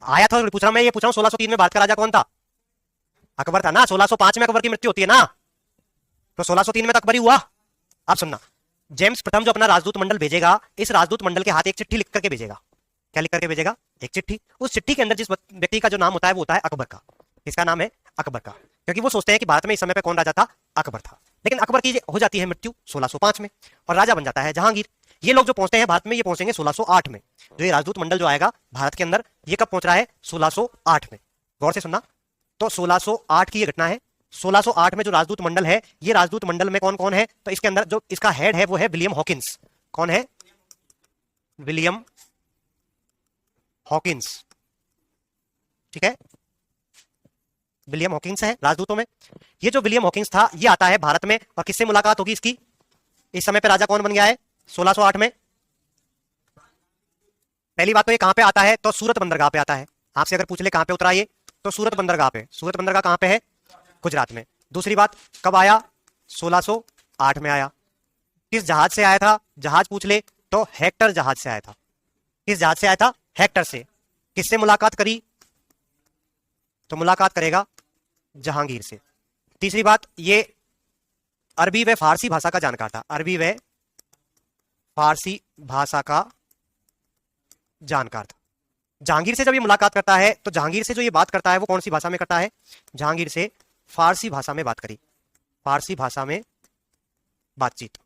आया था पूछ रहा मैं, ये पूछ रहा हूं 1603 में भारत का राजा कौन था? अकबर था ना। 1605 में अकबर की मृत्यु होती है ना, तो 1603 में तो अकबर ही हुआ। अब सुनना, जेम्स प्रथम जो अपना राजदूत मंडल भेजेगा, इस राजदूत मंडल के हाथ एक चिट्ठी लिख करके भेजेगा। क्या लिख करके भेजेगा? एक चिट्ठी। उस चिट्ठी के अंदर जिस व्यक्ति का जो नाम होता है वो होता है अकबर का। इसका नाम है अकबर का, क्योंकि वो सोचते हैं कि भारत में इस समय पे कौन राजा था? अकबर था। लेकिन अकबर की हो जाती है मृत्यु 1605 में और राजा बन जाता है जहांगीर। ये लोग जो पहुंचते हैं भारत में, ये पहुंचेंगे 1608 में। जो ये राजदूत मंडल जो आएगा भारत के अंदर, ये कब पहुंच रहा है? 1608 में। गौर से सुनना, तो 1608 की ये घटना है। 1608 में जो राजदूत मंडल है, ये राजदूत मंडल में कौन कौन है? तो इसके अंदर जो इसका हेड है वो है विलियम हॉकिंस। कौन है? William Hawkins. ठीक है, विलियम हॉकिंस है राजदूतों में। ये जो विलियम हॉकिंस था, ये आता है भारत में और किससे मुलाकात होगी इसकी? इस समय पे राजा कौन बन गया है 1608 में? पहली बात तो ये कहां पे आता है? तो सूरत बंदरगाह पे आता है। आपसे अगर पूछ ले कहां पे उतरा ये, तो सूरत बंदरगाह पे। सूरत बंदरगाह कहां पे है? गुजरात में। दूसरी बात, कब आया? 1608 में आया। किस जहाज से आया था? जहाज पूछ ले तो हेक्टर जहाज से आया था। किस जहाज से आया था? हेक्टर से। किससे मुलाकात करी? तो मुलाकात करेगा जहांगीर से। तीसरी बात, ये अरबी व फारसी भाषा का जानकार था। अरबी व फारसी भाषा का जानकार था। जहांगीर से जब ये मुलाकात करता है, तो जहांगीर से जो ये बात करता है वो कौन सी भाषा में करता है? जहांगीर से फारसी भाषा में बात करी। फारसी भाषा में बातचीत।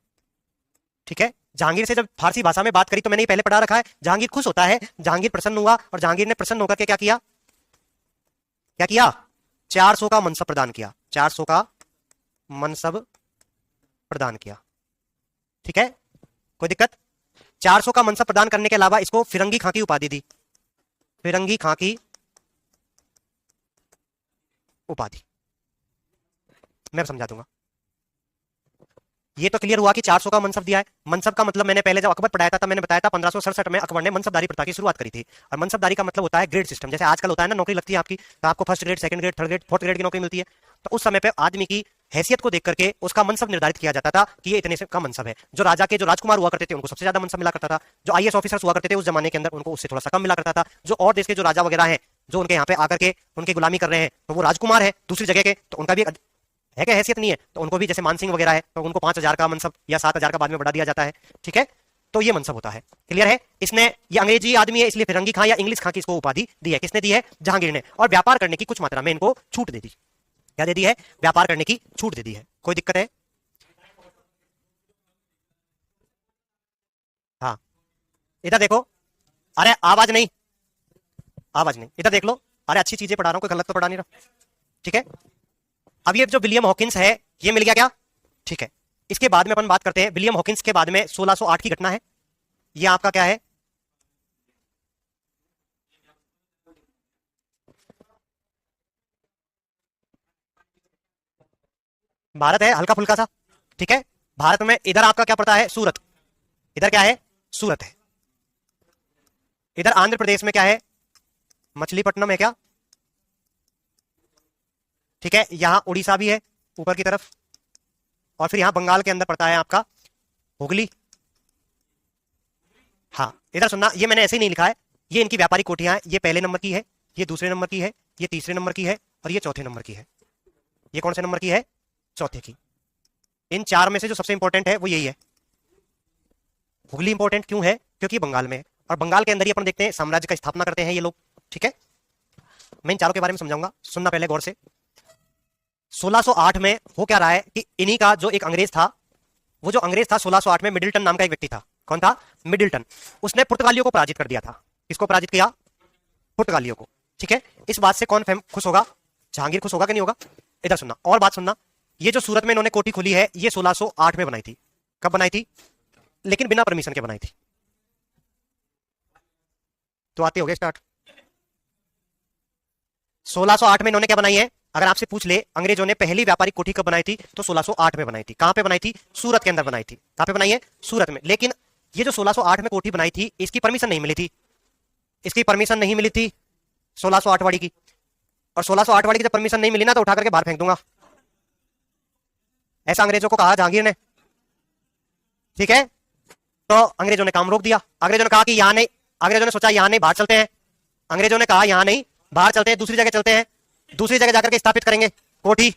ठीक है, जहांगीर से जब फारसी भाषा में बात करी, तो मैंने ये पहले पढ़ा रखा है। जहांगीर खुश होता है, जहांगीर प्रसन्न हुआ और जहांगीर ने प्रसन्न होकर के क्या किया? क्या किया? 400 का मनसब प्रदान किया। 400 का मनसब प्रदान किया। ठीक है, कोई दिक्कत? 400 का मनसब प्रदान करने के अलावा इसको फिरंगी खां की उपाधि दी। फिरंगी खां की उपाधि मैं समझा दूंगा। ये तो क्लियर हुआ कि 400 का मनसब दिया है। मनसब का मतलब मैंने पहले जब अकबर पढ़ाया था तब मैंने बताया था 1567 में अकबर ने मनसबदारी प्रथा की शुरुआत करी थी। और मनसबदारी का मतलब होता है ग्रेड सिस्टम। जैसे आजकल होता है ना, नौकरी लगती है आपकी, तो आपको first grade, second grade, third grade, fourth grade की नौकरी मिलती है। तो उस समय पे आदमी की हैसियत को देख करके उसका मनसब निर्धारित किया जाता था कि ये इतने से का मनसब है। जो राजा के जो राजकुमार हुआ करते थे उनको सबसे ज्यादा मनसब मिला करता था। जो आईएएस ऑफिसर्स हुआ करते थे उस जमाने के अंदर, उनको उससे थोड़ा सा कम मिला करता था। जो और देश के जो राजा वगैरह हैं, जो उनके यहाँ पे आकर के उनकी गुलामी कर रहे हैं, तो वो राजकुमार है दूसरी जगह के, तो उनका भी है क्या हैसियत? नहीं है। तो उनको भी जैसे मान सिंह वगैरह है, तो उनको 5000 का मनसब या 7000 का बाद में बढ़ा दिया जाता है। ठीक है, तो ये मनसब होता है। क्लियर है? इसने, ये अंग्रेजी आदमी है इसलिए फिरंगी खां या इंग्लिश खां की इसको उपाधि दी है। किसने दी है? जहांगीर ने। और व्यापार करने की कुछ मात्रा में इनको छूट दे दी। क्या दे दी है? व्यापार करने की छूट दे दी है। कोई दिक्कत है? हाँ, इधर देखो। अरे आवाज नहीं, आवाज नहीं, इधर देख लो। अरे अच्छी चीजें पढ़ा रहा हूं, कोई गलत तो पढ़ा नहीं रहा। ठीक है, अब ये जो विलियम हॉकिंस है ये मिल गया क्या? ठीक है, इसके बाद में अपन बात करते हैं विलियम हॉकिंस के बाद में 1608 की घटना है। ये आपका क्या है? भारत है हल्का फुल्का सा। ठीक है, भारत में इधर आपका क्या पड़ता है? सूरत। इधर क्या है? सूरत है। इधर आंध्र प्रदेश में क्या है? मछलीपट्टनम है क्या? ठीक है, यहां उड़ीसा भी है ऊपर की तरफ, और फिर यहां बंगाल के अंदर पड़ता है आपका हुगली। हाँ, इधर सुनना, ये मैंने ऐसे ही नहीं लिखा है। ये इनकी व्यापारिक कोठियां हैं। ये पहले नंबर की है, ये दूसरे नंबर की है, ये तीसरे नंबर की है और ये चौथे नंबर की है। ये कौन से नंबर की है? चौथे की। इन चार में से जो सबसे इंपॉर्टेंट है वो यही है। हुगली इंपॉर्टेंट क्यों है? क्योंकि बंगाल में है और बंगाल के अंदर ही अपन देखते हैं साम्राज्य का स्थापना करते हैं ये लोग। ठीक है, मैं इन चारों के बारे में समझाऊंगा, सुनना पहले गौर से। 1608 में हो क्या रहा है कि इन्हीं का जो एक अंग्रेज था, वो जो अंग्रेज था 1608 में, मिडिल्टन नाम का एक व्यक्ति था। कौन था? मिडिल्टन। उसने पुर्तगालियों को पराजित कर दिया था। किसको पराजित किया? पुर्तगालियों को। ठीक है, इस बात से कौन खुश होगा? जहांगीर खुश होगा कि नहीं होगा? इधर सुनना और बात सुनना। ये जो सूरत में इन्होंने कोठी खोली है, ये 1608 में बनाई थी। कब बनाई थी? लेकिन बिना परमिशन के बनाई थी। तो आते हो गए स्टार्ट। 1608 में इन्होंने क्या बनाई है? अगर आपसे पूछ ले अंग्रेजों ने पहली व्यापारिक कोठी कब बनाई थी, तो 1608 में बनाई थी। कहां पे बनाई थी? सूरत के अंदर बनाई थी। कहां पे बनाई है? सूरत में। लेकिन ये जो 1608 में कोठी बनाई थी, इसकी परमिशन नहीं मिली थी। इसकी परमिशन नहीं मिली थी 1608 वाली की। और 1608 वाली की जब परमिशन नहीं मिली ना तो उठा करके बाहर फेंक दूंगा। ऐसा अंग्रेजों को कहा जहांगीर ने, ठीक है। तो अंग्रेजों ने काम रोक दिया। अंग्रेजों ने कहा कि यहां नहीं, अंग्रेजों ने सोचा यहां नहीं बाहर चलते हैं। अंग्रेजों ने कहा यहां नहीं बाहर चलते हैं, दूसरी जगह चलते हैं, दूसरी जगह जाकर के स्थापित करेंगे कोठी।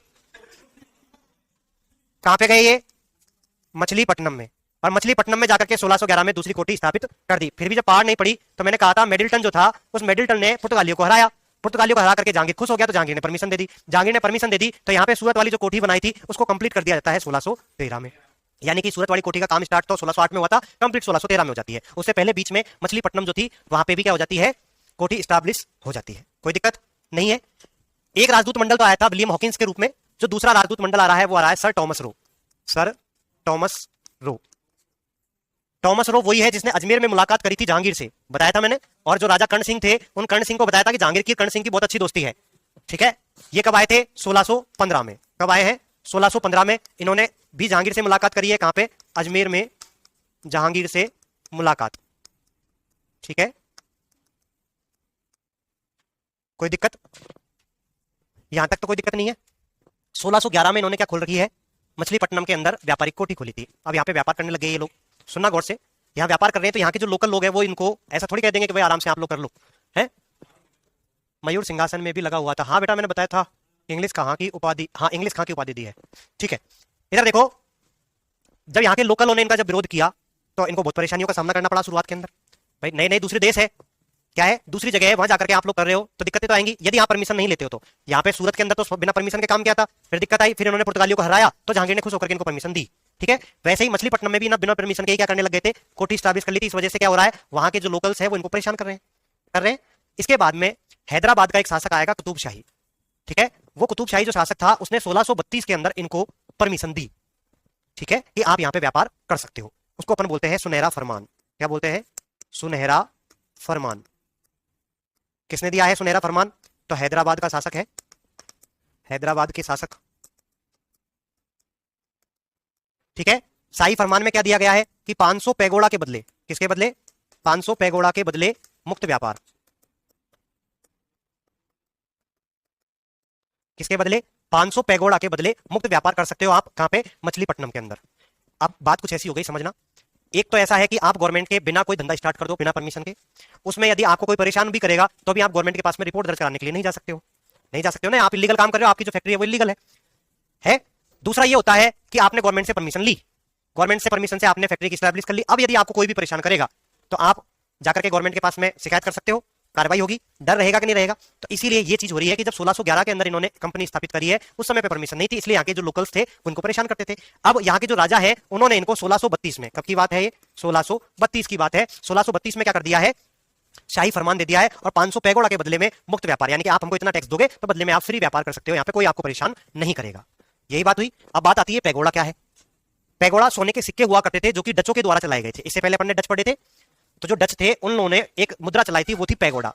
कहां पे गए ये? मछलीपट्टनम में। और मछलीपट्टनम में जाकर के 1611 में दूसरी कोठी स्थापित कर दी। फिर भी जब पहाड़ नहीं पड़ी तो मैंने कहा था मिडिल्टन जो था उस मिडिल्टन ने पुर्तगालियों को हराया। पुर्तगालियों को हरा करके जहांगीर खुश हो गया तो जहांगीर ने परमिशन दे दी। जहांगीर ने परमिशन दे दी तो यहाँ पे सूरत वाली जो कोठी बनाई थी उसको कंप्लीट कर दिया जाता है 1613 में। यानी कि सूरत वाली कोठी का काम स्टार्ट तो 1608 में हुआ था, कंप्लीट 1613 में हो जाती है। उससे पहले बीच में मछलीपट्टनम जो थी वहां पे भी क्या हो जाती है, कोठी स्टैब्लिश हो जाती है। कोई दिक्कत नहीं है। एक राजदूत मंडल तो आया था विलियम हॉकिंस के रूप में। जो दूसरा राजदूत मंडल आ रहा है वो आ रहा है sir Thomas Roe. Sir Thomas Roe, Thomas Roe वही है जिसने अजमेर में मुलाकात करी थी जहांगीर से, बताया था मैंने। और जो राजा कर्ण सिंह थे उन कर्ण सिंह को बताया था कि जहांगीर की कर्ण सिंह की बहुत अच्छी दोस्ती है, ठीक है। ये कब आए थे? 1615 में। कब आए हैं? 1615 में। इन्होंने भी जहांगीर से मुलाकात करी है। कहां पे? अजमेर में जहांगीर से मुलाकात, ठीक है। कोई दिक्कत? यहां तक तो कोई दिक्कत नहीं है। 1611 में इन्होंने क्या खोल रखी है? मछलीपट्टनम के अंदर व्यापारिक कोठी खोली थी। अब यहाँ पे व्यापार करने लगे ये लोग। सुनना गौर से, यहाँ व्यापार कर रहे हैं तो यहाँ के जो लोकल लोग हैं वो इनको ऐसा थोड़ी कह देंगे कि भाई आराम से आप लोग कर लो, है। मयूर सिंहासन में भी लगा हुआ था। हाँ बेटा मैंने बताया था। इंग्लिश कहाँ की उपाधि? हाँ इंग्लिश कहाँ की उपाधि दी है, ठीक है। इधर देखो, जब यहाँ के लोकलों ने इनका जब विरोध किया तो इनको बहुत परेशानियों का सामना करना पड़ा शुरुआत के अंदर। भाई नए नए दूसरे देश है, क्या है, दूसरी जगह है, वहां जाकर के आप लोग कर रहे हो तो दिक्कतें तो आएंगी। यदि आप परमिशन नहीं लेते हो तो यहाँ पे सूरत के अंदर तो बिना परमिशन के काम किया था, फिर दिक्कत आई, फिर इन्होंने पुर्तगालियों को हराया तो जहांगीर ने खुश होकर इनको परमिशन दी, ठीक है। वैसे ही मछलीपट्टनम में भी ना बिना परमिशन के क्या करने लग गए थे, कोठी स्टैब्लिश कर ली थी। इस वजह से क्या हो रहा है, वहां के जो लोकल्स है वो इनको परेशान कर रहे हैं। इसके बाद में हैदराबाद का एक शासक आएगा कुतुब शाही, ठीक है। वो कुतुब शाही जो शासक था उसने 1632 के अंदर इनको परमिशन दी, ठीक है, कि आप यहाँ पे व्यापार कर सकते हो। उसको अपन बोलते हैं सुनहरा फरमान। क्या बोलते हैं? सुनहरा फरमान। किसने दिया है सुनहरा फरमान? तो हैदराबाद का शासक है, हैदराबाद के शासक, ठीक है। शाही फरमान में क्या दिया गया है कि 500 पैगोड़ा के बदले, किसके बदले? 500 पैगोड़ा के बदले मुक्त व्यापार। किसके बदले? 500 पैगोड़ा के बदले मुक्त व्यापार कर सकते हो आप। कहां पे? मछलीपट्टनम के अंदर। अब बात कुछ ऐसी हो गई, समझना। एक तो ऐसा है कि आप गवर्नमेंट के बिना कोई धंधा स्टार्ट कर दो बिना परमिशन के, उसमें यदि आपको कोई परेशान भी करेगा तो भी आप गवर्नमेंट के पास में रिपोर्ट दर्ज कराने के लिए नहीं जा सकते हो, नहीं जा सकते हो ना। आप इलीगल काम कर रहे हो, आपकी जो फैक्ट्री है वो इलीगल है। दूसरा ये होता है कि आपने गवर्नमेंट से परमिशन ली, गवर्नमेंट से परमिशन से आपने फैक्ट्री की स्टैब्लिश कर ली। अब यदि आपको कोई भी परेशान करेगा तो आप जाकर के गवर्नमेंट के पास में शिकायत कर सकते हो, कार्रवाई होगी। डर रहेगा कि नहीं रहेगा? तो इसीलिए ये चीज हो रही है कि जब 1611 के अंदर इन्होंने कंपनी स्थापित करी है उस समय पे परमिशन नहीं थी, इसलिए यहाँ के जो लोकल्स थे उनको परेशान करते थे। अब यहाँ के जो राजा है उन्होंने इनको 1632 में, कब की बात है ये? 1632 की बात है। 1632 में क्या कर दिया है? शाही फरमान दे दिया है और 500 पैगोड़ा के बदले में मुक्त व्यापार, यानी कि आप हमको इतना टैक्स दोगे तो बदले में आप फ्री व्यापार कर सकते हो, यहाँ पे कोई आपको परेशान नहीं करेगा। यही बात हुई। अब बात आती है पैगोड़ा क्या है। पैगोड़ा सोने के सिक्के हुआ करते थे जो कि डचों के द्वारा चलाए गए थे। इससे पहले अपन ने डच पढ़े थे, तो जो डच थे उन लोगों ने एक मुद्रा चलाई थी, वो थी पैगोड़ा,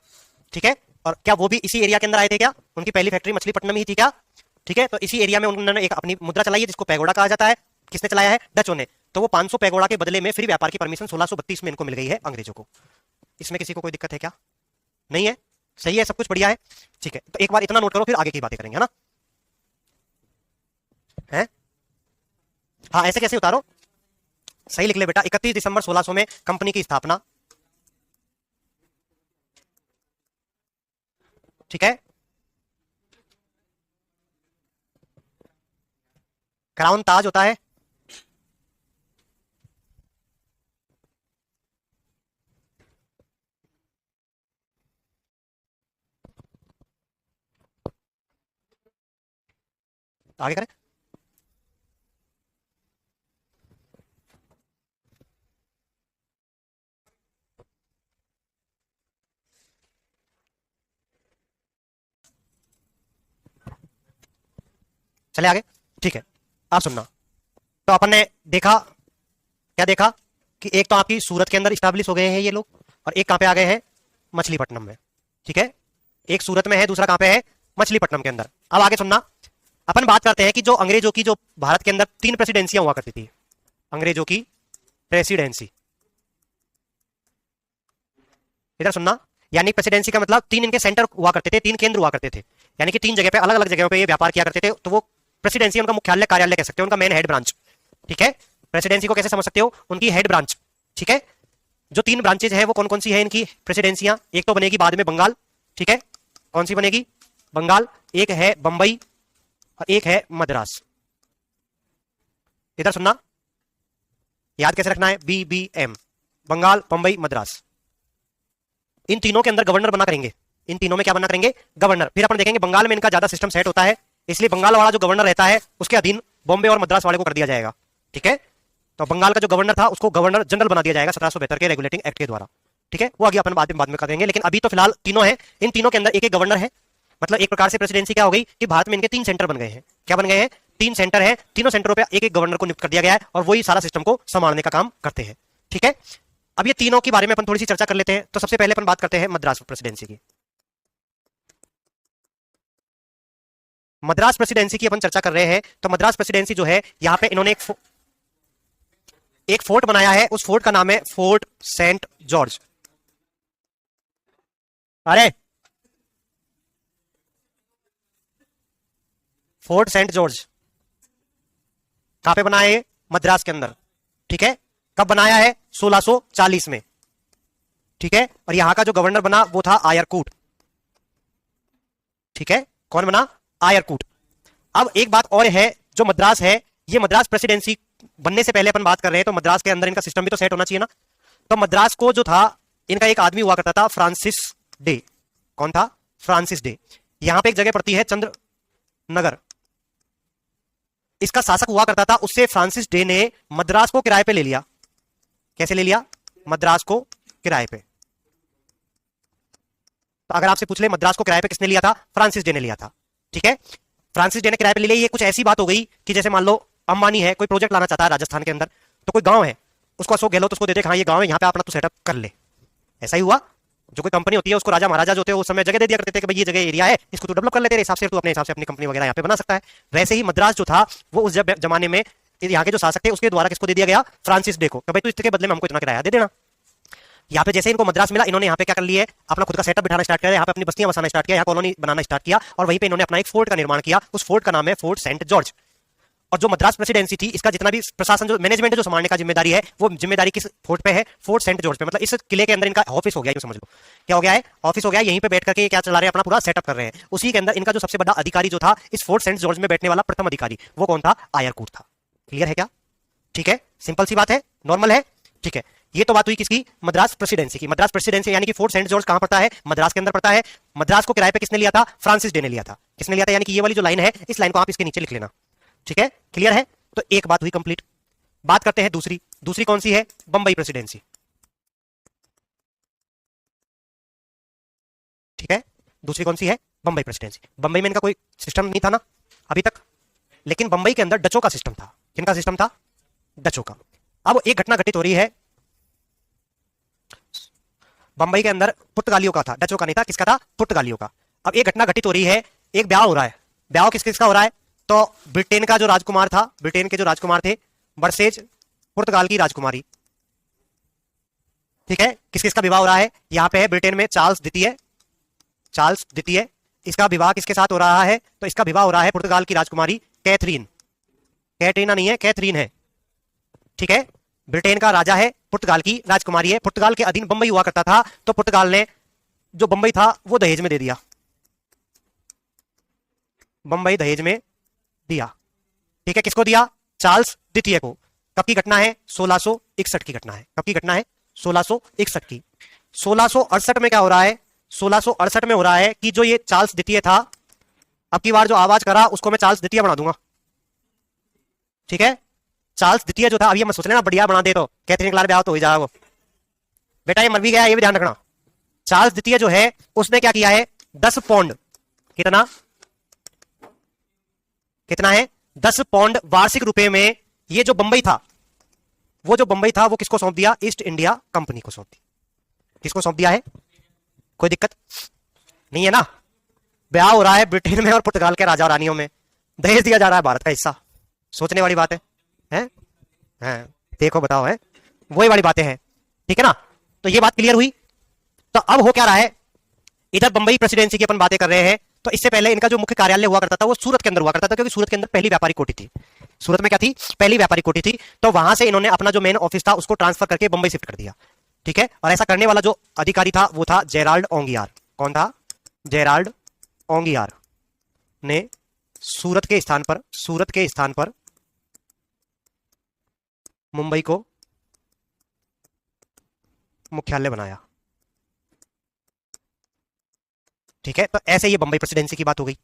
ठीक है। और क्या वो भी इसी एरिया के अंदर आए थे? क्या उनकी पहली फैक्ट्री मछलीपट्टनम ही थी क्या? ठीक है, तो इसी एरिया में उन्होंने एक अपनी मुद्रा चलाई है जिसको पैगोड़ा कहा जाता है। किसने चलाया है? डचों ने। तो वो 500 पैगोड़ा के बदले में फ्री व्यापार की परमिशन 1632 में इनको मिल गई है अंग्रेजों को। इसमें किसी को कोई दिक्कत है क्या? नहीं है? सही है, सब कुछ बढ़िया है, ठीक है। तो एक बार इतना नोट करो, फिर आगे की बातें करेंगे, है ना। है? हाँ ऐसे कैसे उतारो, सही लिख ले बेटा। 31 दिसंबर 1600 में कंपनी की स्थापना, ठीक है। क्राउन ताज होता है, आगे करें। चले आगे, ठीक है। आप सुनना। तो अपन ने देखा, क्या देखा कि एक तो आपकी सूरत के अंदर स्टैब्लिश हो गए हैं ये लोग, और एक कहां पे आ गए हैं? मछलीपट्टनम में, ठीक है। एक सूरत में है, दूसरा कहां पे है? मछलीपट्टनम के अंदर। अब आगे सुनना। अपन बात करते हैं कि जो अंग्रेजों की, जो भारत के अंदर 3 प्रेसिडेंसियां हुआ करती थी, अंग्रेजों की प्रेसिडेंसी। इधर सुनना, यानी प्रेसिडेंसी का मतलब 3 इनके सेंटर हुआ करते थे, 3 केंद्र हुआ करते थे। यानी कि 3 जगह पे अलग अलग जगहों पे ये व्यापार किया करते थे, तो वो प्रेसिडेंसी उनका मुख्यालय कार्यालय कह सकते हो, उनका मेन हेड ब्रांच। ठीक है, प्रेसिडेंसी को कैसे समझ सकते हो, उनकी हेड ब्रांच। ठीक है, जो 3 ब्रांचेज है वो कौन कौन सी है इनकी प्रेसिडेंसियां, एक तो बनेगी बाद में बंगाल। ठीक है, कौन सी बनेगी, बंगाल, एक है बंबई और एक है मद्रास। इधर सुनना, याद कैसे रखना है, BBM, बंगाल, बंबई, मद्रास। इन तीनों के अंदर गवर्नर बना करेंगे, इन तीनों में क्या बना करेंगे, गवर्नर। फिर अपन देखेंगे बंगाल में इनका ज्यादा सिस्टम सेट होता है, इसलिए बंगाल वाला जो गवर्नर रहता है उसके अधीन बॉम्बे और मद्रास वाले को कर दिया जाएगा। ठीक है, तो बंगाल का जो गवर्नर था उसको गवर्नर जनरल बना दिया जाएगा 1772 के रेगुलेटिंग एक्ट के द्वारा। ठीक है, वो आगे अपन बाद में करेंगे, लेकिन अभी तो फिलहाल तीनों है, इन तीनों के अंदर एक एक गवर्नर है। मतलब एक प्रकार से प्रेसिडेंसी क्या हो गई कि भारत में इनके 3 सेंटर बन गए हैं। क्या बन गए हैं, 3 सेंटर है, तीनों सेंटरों पे एक एक गवर्नर को नियुक्त कर दिया गया है और वही सारा सिस्टम को संभालने का काम करते हैं। ठीक है, अब ये तीनों के बारे में अपन थोड़ी सी चर्चा कर लेते हैं। तो सबसे पहले अपन बात करते हैं मद्रास प्रेसिडेंसी की। मद्रास प्रेसिडेंसी की अपन चर्चा कर रहे हैं। तो मद्रास प्रेसिडेंसी जो है, यहां पे इन्होंने एक फोर्ट बनाया है, उस फोर्ट का नाम है फोर्ट सेंट जॉर्ज। अरे फोर्ट सेंट जॉर्ज कहां पे बनाया है, मद्रास के अंदर। ठीक है, कब बनाया है, 1640 में। ठीक है, और यहां का जो गवर्नर बना वो था आयरकूट। ठीक है, कौन बना, आयरकूट। अब एक बात और है, जो मद्रास है, ये मद्रास प्रेसिडेंसी बनने से पहले अपन बात कर रहे हैं, तो मद्रास के अंदर इनका सिस्टम भी तो सेट होना चाहिए ना। तो मद्रास को जो था, इनका एक आदमी हुआ करता था फ्रांसिस डे। कौन था, फ्रांसिस डे। यहां पे एक जगह पड़ती है चंद्र नगर, इसका शासक हुआ करता था। उससे फ्रांसिस डे ने मद्रास को किराए पे ले लिया। कैसे ले लिया, मद्रास को किराए पे। तो अगर आपसे पूछ ले मद्रास को किराए पे किसने लिया था, फ्रांसिस डे ने लिया था। ठीक है, फ्रांसिस डे ने किराए पे ले लिया। ये कुछ ऐसी बात हो गई कि जैसे मान लो अंबानी है, कोई प्रोजेक्ट लाना चाहता है राजस्थान के अंदर, तो कोई गांव है, उसको अशोक गहलोत उसको दे दे, हाँ ये गांव है, यहाँ पे अपना तू सेटअप कर ले। ऐसा ही हुआ, जो कोई कंपनी होती है उसको राजा महाराजा जो होते हैं उस समय जगह दे दिया करते थे कि भाई ये जगह एरिया है, इसको तू डेवलप कर ले, तेरे हिसाब से तू अपने हिसाब से अपनी कंपनी वगैरह यहाँ पे बना सकता है। वैसे ही मद्रास जो था वो उस जमाने में यहाँ के जो शासक थे उसके द्वारा किसको दे दिया गया, फ्रांसिस डे को, कि भाई तू इसके बदले में हमको इतना किराया दे देना। यहाँ पे जैसे इनको मद्रास मिला, इन्होंने यहाँ पे क्या कर लिया है, अपना खुद का सेटअप बिठाना स्टार्ट किया, यहाँ पे अपनी बस्तियां बसाना स्टार्ट किया, यहाँ कॉलोनी बनाना स्टार्ट किया, और वहीं पे इन्होंने अपना एक फोर्ट का निर्माण किया। उस फोर्ट का नाम है फोर्ट सेंट जॉर्ज। और जो मद्रास प्रेसिडेंसी थी, इसका जितना भी प्रशासन, जो मैनेजमेंट जो संभालने का जिम्मेदारी है, वो जिम्मेदारी किस फोर्ट पे है, फोर्ट सेंट जॉर्ज पे। मतलब इस किले के अंदर इनका ऑफिस हो गया, समझ लो क्या हो गया है, ऑफिस हो गया। यहीं पे बैठ करके क्या चला रहे हैं, अपना पूरा सेटअप कर रहे हैं। उसी के अंदर इनका जो सबसे बड़ा अधिकारी जो था इस फोर्ट सेंट जॉर्ज में बैठने वाला प्रथम अधिकारी, वो कौन था, आयरकूट था। क्लियर है क्या, ठीक है, सिंपल सी बात है, नॉर्मल है। ठीक है, ये तो बात हुई किसकी, मद्रास प्रेसिडेंसी की। मद्रास प्रेसिडेंसी यानी कि फोर्ट सेंट जॉर्ज कहां पड़ता है, मद्रास के अंदर पड़ता है। मद्रास को किराए पे किसने लिया था, फ्रांसिस डे ने लिया था। किसने लिया था, यानी कि ये वाली जो लाइन है, इस लाइन को आप इसके नीचे लिख लेना। ठीक है, क्लियर है। तो एक बात हुई कंप्लीट। बात करते हैं दूसरी। दूसरी कौन सी है, बंबई प्रेसिडेंसी। ठीक है, दूसरी कौन सी है, बंबई प्रेसिडेंसी। बंबई में इनका कोई सिस्टम नहीं था ना अभी तक, लेकिन बंबई के अंदर डचों का सिस्टम था। किनका सिस्टम था, डचों का। अब एक घटना घटित हो रही है, बंबई के अंदर पुर्तगालियों का था, डचों का नहीं था। किसका था, पुर्तगालियों का। अब एक घटना घटित हो रही है, एक ब्याह हो रहा है। ब्याह किस किसका हो रहा है, तो ब्रिटेन का जो राजकुमार था, ब्रिटेन के जो राजकुमार थे, बरसेज, पुर्तगाल की राजकुमारी। ठीक है, किस किसका विवाह हो रहा है, यहां पे है ब्रिटेन में चार्ल्स द्वितीय, चार्ल्स द्वितीय, इसका विवाह किसके साथ हो रहा है, तो इसका विवाह हो रहा है पुर्तगाल की राजकुमारी कैथरीन। कैटरीना नहीं है, कैथरीन है। ठीक है, ब्रिटेन का राजा है, पुर्तगाल की राजकुमारी है। पुर्तगाल के अधीन बंबई हुआ करता था, तो पुर्तगाल ने जो बंबई था वो दहेज में दे दिया, बंबई दहेज में दिया। ठीक है, किसको दिया, चार्ल्स द्वितीय को। कब की घटना है, 1661 की घटना है। कब की घटना है, 1661 की। 1668 में क्या हो रहा है, 1668 में हो रहा है कि जो ये चार्ल्स द्वितीय था, अब की बार जो आवाज करा उसको मैं चार्ल्स द्वितीय बना दूंगा। ठीक है, चार्ल्स द्वितीय जो था, अभी मैं सोच लेना बढ़िया बना दे तो कैथरीन क्लार ब्याह तो हो जाएगा वो। बेटा ये मर भी गया, ये भी ध्यान रखना। चार्ल्स द्वितीय जो है उसने क्या किया है, 10 पौंड, कितना कितना है, 10 पौंड वार्षिक रुपए में ये जो बंबई था, वो जो बंबई था वो किसको सौंप दिया, ईस्ट इंडिया कंपनी को सौंप दिया। किसको सौंप दिया है, कोई दिक्कत नहीं है ना। ब्याह हो रहा है ब्रिटेन में और पुर्तगाल के राजा रानियों में, दहेज दिया जा रहा है भारत का हिस्सा। सोचने वाली बात है, हैं? देखो बताओ, है वही वाली बातें हैं। ठीक है ना, तो ये बात क्लियर हुई। तो अब हो क्या रहा है, इधर बंबई प्रेसिडेंसी की अपन बातें कर रहे हैं, तो इससे पहले इनका जो मुख्य कार्यालय हुआ करता था वो सूरत के अंदर हुआ करता था, क्योंकि सूरत के अंदर पहली व्यापारिक कोठी थी। सूरत में क्या थी? पहली व्यापारिक कोठी थी। तो वहां से इन्होंने अपना जो मेन ऑफिस था उसको ट्रांसफर करके बंबई शिफ्ट कर दिया। ठीक है, और ऐसा करने वाला जो अधिकारी था वो था जेराल्ड ओंगियार। कौन था? जेराल्ड ओंगियार ने सूरत के स्थान पर मुंबई को मुख्यालय बनाया। ठीक है, तो ऐसे ये बंबई प्रेसिडेंसी की बात हो गई।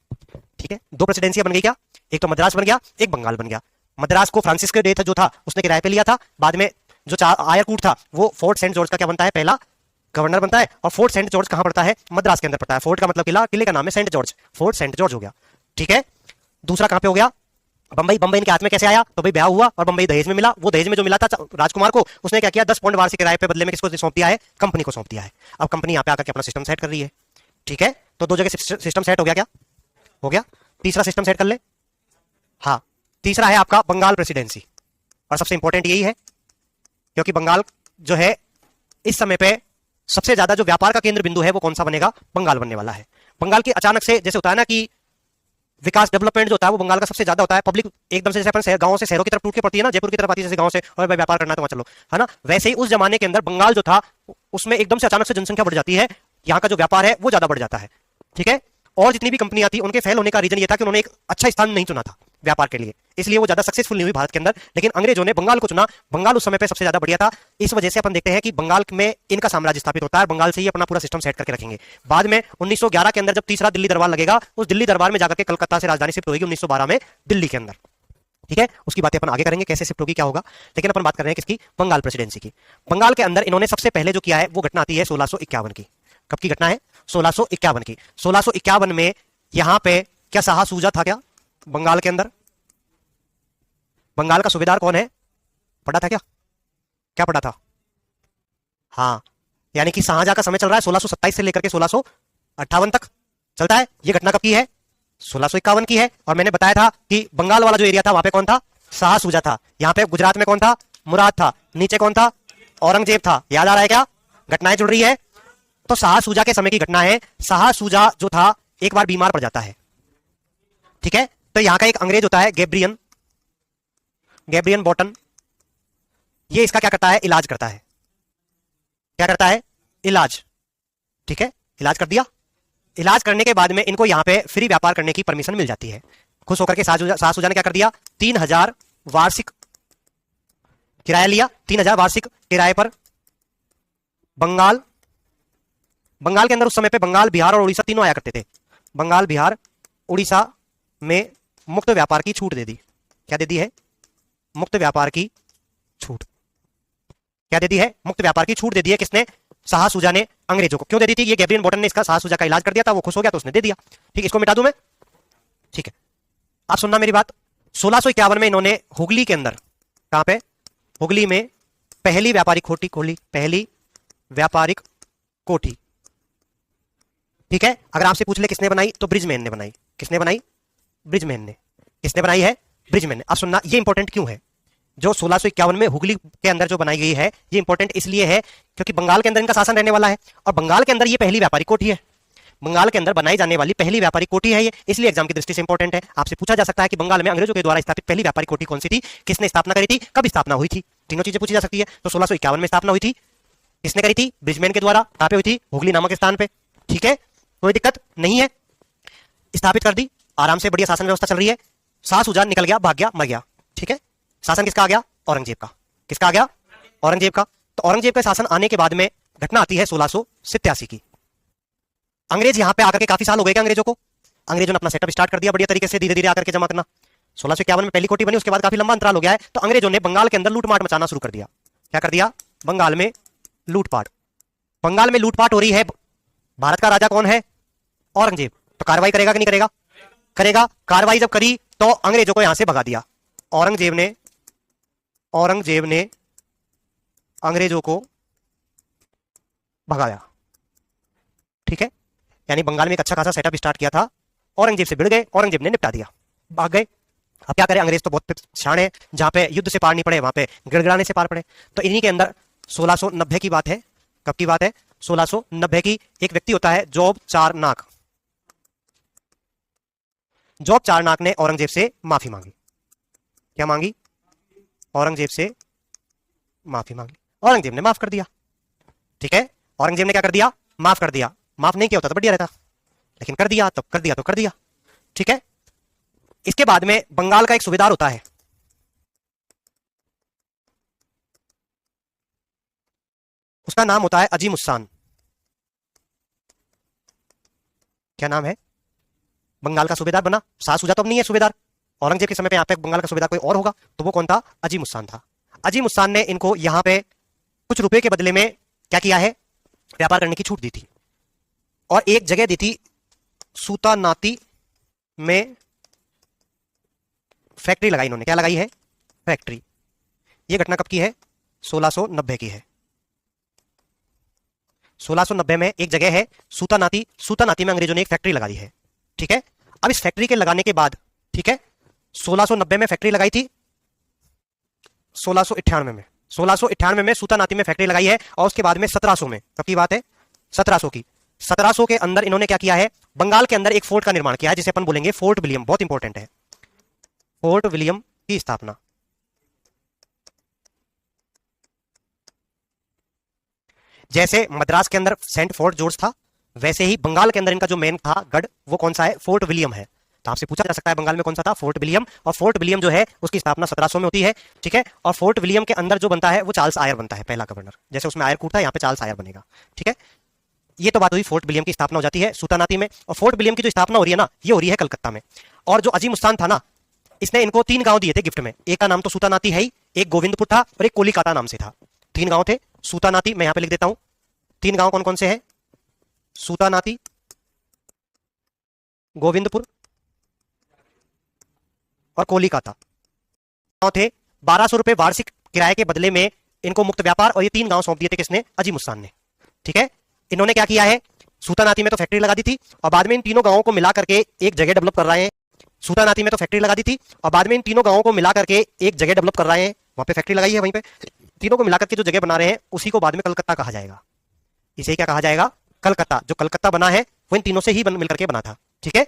ठीक है, दो प्रेसिडेंसियां बन गई क्या? एक तो मद्रास बन गया, एक बंगाल बन गया। मद्रास को फ्रांसिस के डे था जो था उसने किराए पे लिया था। बाद में जो आयरकूट था वो फोर्ट सेंट जॉर्ज का क्या बनता है? पहला गवर्नर बनता है। और फोर्ट सेंट जॉर्ज कहां पड़ता है? मद्रास के अंदर पड़ता है। फोर्ट का मतलब किला, किले का नाम है Saint George, Fort Saint George हो गया। ठीक है, दूसरा कहां पे हो गया? बंबई। बंबई इनके हाथ में कैसे आया? तो भाई ब्याह हुआ और बंबई दहेज में मिला। वो दहेज में जो मिला था राजकुमार को, उसने क्या किया? 10 पौंड वार्षिक किराए पे बदले में किसको सौंप दिया है? कंपनी को सौंप दिया है। अब कंपनी यहाँ पे आकर के अपना सिस्टम सेट कर रही है। ठीक है, तो दो जगह सिस्टम सेट हो गया। क्या हो गया? तीसरा सिस्टम सेट कर ले। हाँ, तीसरा है आपका बंगाल प्रेसिडेंसी। और सबसे इंपॉर्टेंट यही है क्योंकि बंगाल जो है इस समय पे सबसे ज्यादा जो व्यापार का केंद्र बिंदु है वो कौन सा बनेगा? बंगाल बनने वाला है। बंगाल की अचानक से जैसे होता है ना कि विकास, डेवलपमेंट जो होता है वो बंगाल का सबसे ज्यादा होता है। पब्लिक एकदम से जैसे अपन गांव से शहरों की तरफ टूट के पड़ती है ना, जयपुर की तरफ आती है जैसे गांव से, और भाई व्यापार करना तो वहां चलो, है ना, वैसे ही उस जमाने के अंदर बंगाल जो था उसमें एकदम से अचानक से जनसंख्या बढ़ जाती है। यहाँ का जो व्यापार है वो ज्यादा बढ़ जाता है। ठीक है, और जितनी भी कंपनियां थी उनके फेल होने का रीजन ये था कि उन्होंने एक अच्छा स्थान नहीं चुना था व्यापार के लिए, इसलिए वो ज्यादा सक्सेसफुल नहीं हुई भारत के अंदर। लेकिन अंग्रेजों ने बंगाल को चुना। बंगाल उस समय पे सबसे ज्यादा बढ़िया था। इस वजह से अपन देखते हैं कि बंगाल में इनका साम्राज्य स्थापित होता है। बंगाल से ही अपना पूरा सिस्टम सेट करके रखेंगे। बाद में 1911 के अंदर जब तीसरा दिल्ली दरबार लगेगा, उस दिल्ली दरबार में जाकर के कलकत्ता से राजधानी शिफ्ट होगी 1912 में दिल्ली के अंदर। ठीक है, उसकी बातें अपन आगे करेंगे कैसे शिफ्ट होगी, क्या होगा। लेकिन अपन बात कर रहे हैं किसकी? बंगाल प्रेसिडेंसी की। बंगाल के अंदर इन्होंने सबसे पहले जो किया है वो घटना आती है 1651 की। कब की घटना है? 1651 की। 1651 में यहां पे क्या शाह सूजा था? क्या बंगाल के अंदर बंगाल का सूबेदार कौन है? पढ़ा था क्या? क्या पढ़ा था? हाँ, यानी कि शाहजहां का समय चल रहा है 1627 से लेकर के 1658 तक चलता है। ये घटना कब की है? 1651 की है। और मैंने बताया था कि बंगाल वाला जो एरिया था वहां पे कौन था? शाह सूजा था। यहां पे गुजरात में कौन था? मुराद था। नीचे कौन था? औरंगजेब था। याद आ रहा है क्या? घटनाएं जुड़ रही है। तो शाह सूजा के समय की घटना है। शाह सूजा जो था एक बार बीमार पड़ जाता है। ठीक है, तो यहां का एक अंग्रेज होता है गैब्रियन बॉटन। ये इसका क्या करता है? इलाज करता है। क्या करता है? इलाज। ठीक है, इलाज कर दिया। इलाज करने के बाद में इनको यहां पे फ्री व्यापार करने की परमिशन मिल जाती है। खुश होकर के शाह सूजा ने क्या कर दिया? 3000 वार्षिक किराया लिया। 3000 वार्षिक किराए पर बंगाल के अंदर उस समय पे बंगाल, बिहार और उड़ीसा तीनों आया करते थे। बंगाल, बिहार, उड़ीसा में मुक्त व्यापार की छूट दे दी। क्या दे दी है? मुक्त व्यापार की छूट। क्या दे दी है? मुक्त व्यापार की छूट दे दी है। किसने? शाह सूजा ने अंग्रेजों को। क्यों दे दी थी? ये गैब्रियन बॉटन ने इसका शाह सूजा का इलाज कर दिया था, वो खुश हो गया तो उसने दे दिया। ठीक, इसको मिटा दूं मैं? ठीक है, आप सुनना मेरी बात। 1651 में इन्होंने हुगली के अंदर, कहां पे? हुगली में पहली व्यापारिक कोठी खोली। पहली व्यापारिक कोठी। ठीक है, अगर आपसे पूछ ले किसने बनाई तो ब्रिजमैन ने बनाई। किसने बनाई? ब्रिजमैन ने। किसने बनाई है? ब्रिजमैन ने। अब सुनना, ये इंपॉर्टेंट क्यों है? जो 1651 में हुगली के अंदर जो बनाई गई है ये इंपॉर्टेंट इसलिए है क्योंकि बंगाल के अंदर इनका शासन रहने वाला है और बंगाल के अंदर ये पहली व्यापारिक कोठी है। बंगाल के अंदर बनाई जाने वाली पहली व्यापारिक कोठी है ये, इसलिए एग्जाम की दृष्टि से इंपॉर्टेंट है। आपसे पूछा जा सकता है कि बंगाल में अंग्रेजों के द्वारा स्थापित पहली व्यापारिक कोठी कौन सी थी, किसने स्थापना करी थी, कब स्थापना हुई थी, तीनों चीजें पूछी जा सकती है। तो 1651 में स्थापना हुई थी। किसने करी थी? ब्रिजमैन के द्वारा। कहां पे हुई थी? हुगली नामक स्थान पे। ठीक है, कोई दिक्कत नहीं है। स्थापित कर दी, आराम से बढ़िया शासन व्यवस्था चल रही है। शाह सूजा निकल गया, भाग गया, मर गया। ठीक है, शासन किसका आ गया? औरंगजेब का। किसका आ गया? औरंगजेब का। तो औरंगजेब का शासन आने के बाद में घटना आती है 1687 की। अंग्रेज यहां पे आकर के काफी साल हो गए क्या अंग्रेजों को? अंग्रेजों ने अपना सेटअप स्टार्ट कर दिया बढ़िया तरीके से, धीरे धीरे आकर के जमा करना। 1651 में पहली कोठी बनी, उसके बाद काफी लंबा अंतराल हो गया है। तो अंग्रेजों ने बंगाल के अंदर लूटमाट मचाना शुरू कर दिया। क्या कर दिया? बंगाल में लूटपाट। बंगाल में लूटपाट हो रही है। भारत का राजा कौन है? औरंगजेब। तो कार्रवाई करेगा कि नहीं करेगा? करेगा। कार्रवाई जब करी तो अंग्रेजों को यहां से भगा दिया। औरंगजेब ने अंग्रेजों को भगाया। ठीक है, यानी बंगाल में एक अच्छा खासा सेटअप स्टार्ट किया था, औरंगजेब से भिड़ गए, औरंगजेब ने निपटा दिया, भाग गए। अब क्या करें, अंग्रेज तो बहुत शान है, जहां पे युद्ध से पार नहीं पड़े वहां पे गिड़गिड़ाने से पार पड़े। तो इन्हीं के अंदर 1690 की बात है। कब की बात है? 1690 की। एक व्यक्ति होता है जॉब चारनाक। जोब चारनाक ने औरंगजेब से माफी मांगी। क्या मांगी? औरंगजेब से माफी मांगी। औरंगजेब ने माफ कर दिया। ठीक है, औरंगजेब ने क्या कर दिया? माफ कर दिया। माफ नहीं किया होता तो बढ़िया रहता, लेकिन कर दिया तो कर दिया तो कर दिया। ठीक है, इसके बाद में बंगाल का एक सूबेदार होता है, उसका नाम होता है अजीम उस्सान। क्या नाम है? बंगाल का सूबेदार बना, शाह सूजा तो अब नहीं है सूबेदार, औरंगजेब के समय पे यहाँ पे बंगाल का सूबेदार कोई और होगा, तो वो कौन था? अजीम उस्सान था। अजीम उस्सान ने इनको यहाँ पे कुछ रुपए के बदले में क्या किया है? व्यापार करने की छूट दी थी, और एक जगह दी थी सूतानाती में, फैक्ट्री लगाई इन्होंने। क्या लगाई है? फैक्ट्री। ये घटना कब की है? 1690 की है। 1690 में एक जगह है सूतानाती, सूतानाती में अंग्रेजों ने एक फैक्ट्री लगा दी है। ठीक है, अब इस फैक्ट्री के लगाने के बाद, ठीक है, 1690 में फैक्ट्री लगाई थी, 1698 में, 1698 में सूतानाती में फैक्ट्री लगाई है, और उसके बाद में 1700 में, कब की बात है? 1700 की। 1700 के अंदर इन्होंने क्या किया है? बंगाल के अंदर एक फोर्ट का निर्माण किया है, जिसे अपन बोलेंगे फोर्ट विलियम। बहुत इंपॉर्टेंट है, फोर्ट विलियम की स्थापना। जैसे मद्रास के अंदर सेंट फोर्ट जॉर्ज था, वैसे ही बंगाल के अंदर इनका जो मेन था गढ़, वो कौन सा है? फोर्ट विलियम है। तो आपसे पूछा जा सकता है बंगाल में कौन सा था? Fort William. और फोर्ट विलियम जो है उसकी स्थापना 1700 में होती है। ठीक है, और फोर्ट विलियम के अंदर जो बनता है वो चार्ल्स आयर बनता है, पहला गवर्नर। जैसे उसमें आयर कूट था, यहाँ पे चार्ल्स आयर बनेगा। ठीक है, ये तो बात हुई फोर्ट विलियम की स्थापना हो जाती है सूतानाती में। और फोर्ट विलियम की जो स्थापना हो रही है ना, ये हो रही है कलकत्ता में। और जो अजीम उस्तान था ना, इसने इनको 3 गांव दिए थे गिफ्ट में। एक का नाम तो सूतानाती है ही, एक गोविंदपुर था, और एक कोलिकाता नाम से था। 3 गांव थे। सूतानाती, मैं यहां पे लिख देता हूं 3 गांव कौन कौन से हैं? सूतानाती, गोविंदपुर और कोलिकाता गांव थे। 1200 रुपए वार्षिक किराए के बदले में इनको मुक्त व्यापार और ये 3 गांव सौंप दिए थे। किसने? अजीम उस्तान ने। ठीक है, इन्होंने क्या किया है? सूतानाती में तो फैक्ट्री लगा दी थी, और बाद में इन तीनों गांवों को मिला करके एक जगह डेवलप कर रहे हैं। सूतानाती में तो फैक्ट्री लगा दी थी, और बाद में इन तीनों गांवों को मिला करके एक जगह डेवलप कर रहे हैं। वहां पे फैक्ट्री लगाई है, वहीं पे तीनों को मिलाकर के जो जगह बना रहे हैं, उसी को बाद में कलकत्ता कहा जाएगा। इसे क्या कहा जाएगा? कलकत्ता। जो कलकत्ता बना है वो इन तीनों से ही मिलकर के बना था। ठीक है,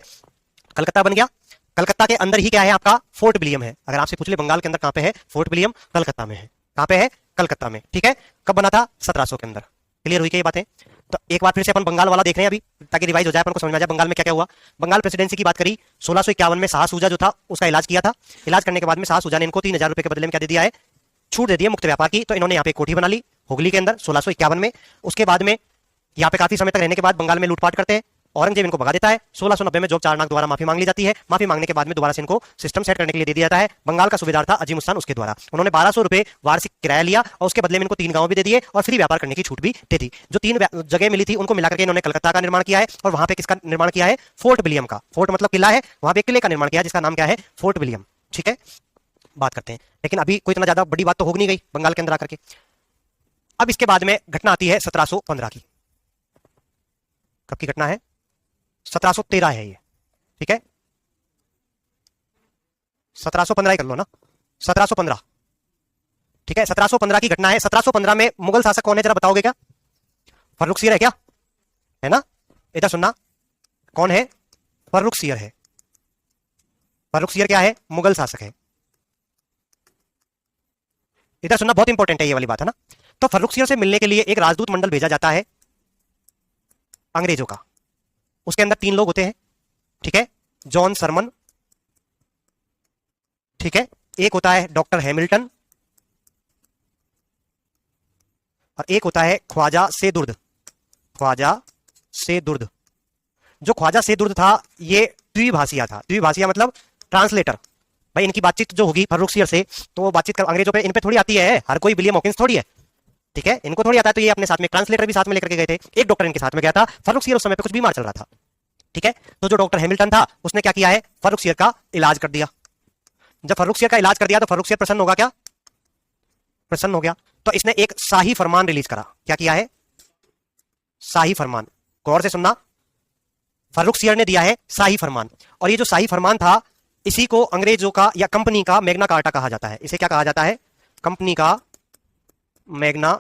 कलकत्ता बन गया। कलकत्ता के अंदर ही क्या है आपका? फोर्ट विलियम है। अगर आपसे पूछ ले बंगाल के अंदर कहां पे है फोर्ट विलियम? कलकत्ता में है। कहां पे है? कलकत्ता में। ठीक है, कब बना था? 1700 के अंदर। क्लियर हुई क्या ये बातें? तो एक बार फिर से अपन बंगाल वाला देख रहे हैं अभी, ताकि रिवाइज हो जाए, अपन को समझ में आ जाए बंगाल में क्या क्या हुआ। बंगाल प्रेसिडेंसी की बात करी, 1651 में शाह सूजा जो था उसका इलाज किया था। इलाज करने के बाद में शाह सूजा ने इनको 3000 रुपए के बदले में क्या दे दिया है? छूट दे दी है मुक्त व्यापार की। तो इन्होंने यहाँ पे कोठी बना ली हुगली के अंदर 1651 में। उसके बाद में यहाँ पे काफी समय तक रहने के बाद बंगाल में लूटपाट करते हैं, औरंगजेब इनको भगा देता है। 1690 में जोग चारनाक द्वारा माफी मांग ली जाती है। माफी मांगने के बाद में दोबारा से इनको सिस्टम सेट करने के लिए दे दिया जाता है। बंगाल का सूबेदार था अजीम उस्तान, उसके द्वारा उन्होंने 1200 रुपए वार्षिक किराया लिया, और उसके बदले में इनको 3 गांव भी दे दिए और फ्री व्यापार करने की छूट भी दे दी। जो 3 जगह मिली थी उनको मिलाकर के इन्होंने कलकत्ता का निर्माण किया है, और वहां पे किसका निर्माण किया है? फोर्ट विलियम का। फोर्ट मतलब किला है, वहां पे किले का निर्माण किया है जिसका नाम क्या है? Fort William. ठीक है, बात करते हैं, लेकिन अभी कोई इतना ज्यादा बड़ी बात तो हो नहीं गई बंगाल के अंदर आकर के। अब इसके बाद में घटना आती है 1715 की। कब की घटना है? 1713 है ये। ठीक है, 1715 ही कर लो ना, 1715। ठीक है, 1715 की घटना है। 1715 में मुगल शासक कौन है जरा बताओगे क्या? फर्रुखसियर है क्या? है ना, इधर सुनना, कौन है? फर्रुखसियर है। फर्रुखसियर क्या है? मुगल शासक है। इधर सुनना, बहुत इंपॉर्टेंट है ये वाली बात, है ना। तो फर्रुखसियर से मिलने के लिए एक राजदूत मंडल भेजा जाता है अंग्रेजों का। उसके अंदर 3 लोग होते हैं। ठीक है, जॉन सरमन, ठीक है, एक होता है डॉक्टर हैमिल्टन, और एक होता है ख्वाजा सेदुर्द। ख्वाजा सेदुर्द। जो ख्वाजा सेदुर्द था ये द्विभाषिया था। द्विभाषिया मतलब ट्रांसलेटर। भाई इनकी बातचीत जो होगी फर्रुखसियर से, तो वो बातचीत अंग्रेजों पे इन पे थोड़ी आती है, हर कोई विलियम हॉकिंस थोड़ी है। ठीक है, इनको थोड़ी आता है, तो ये अपने साथ में ट्रांसलेटर भी साथ में लेकर के गए थे। एक डॉक्टर इनके साथ में गया था। फर्रुखसियर उस समय पे कुछ बीमार चल रहा था। ठीक है, तो जो डॉक्टर हैमिल्टन था उसने क्या किया है? फर्रुखसियर का इलाज कर दिया। जब फर्रुखसियर का इलाज कर दिया तो फर्रुखसियर प्रसन्न होगा क्या? प्रसन्न हो गया। तो इसने एक शाही फरमान रिलीज करा। क्या किया है? शाही फरमान। गौर से सुनना, फर्रुखसियर ने दिया है शाही फरमान, और ये जो शाही फरमान था इसी को अंग्रेजों का या कंपनी का मैग्ना कार्टा कहा जाता है। इसे क्या कहा जाता है? कंपनी का मैग्ना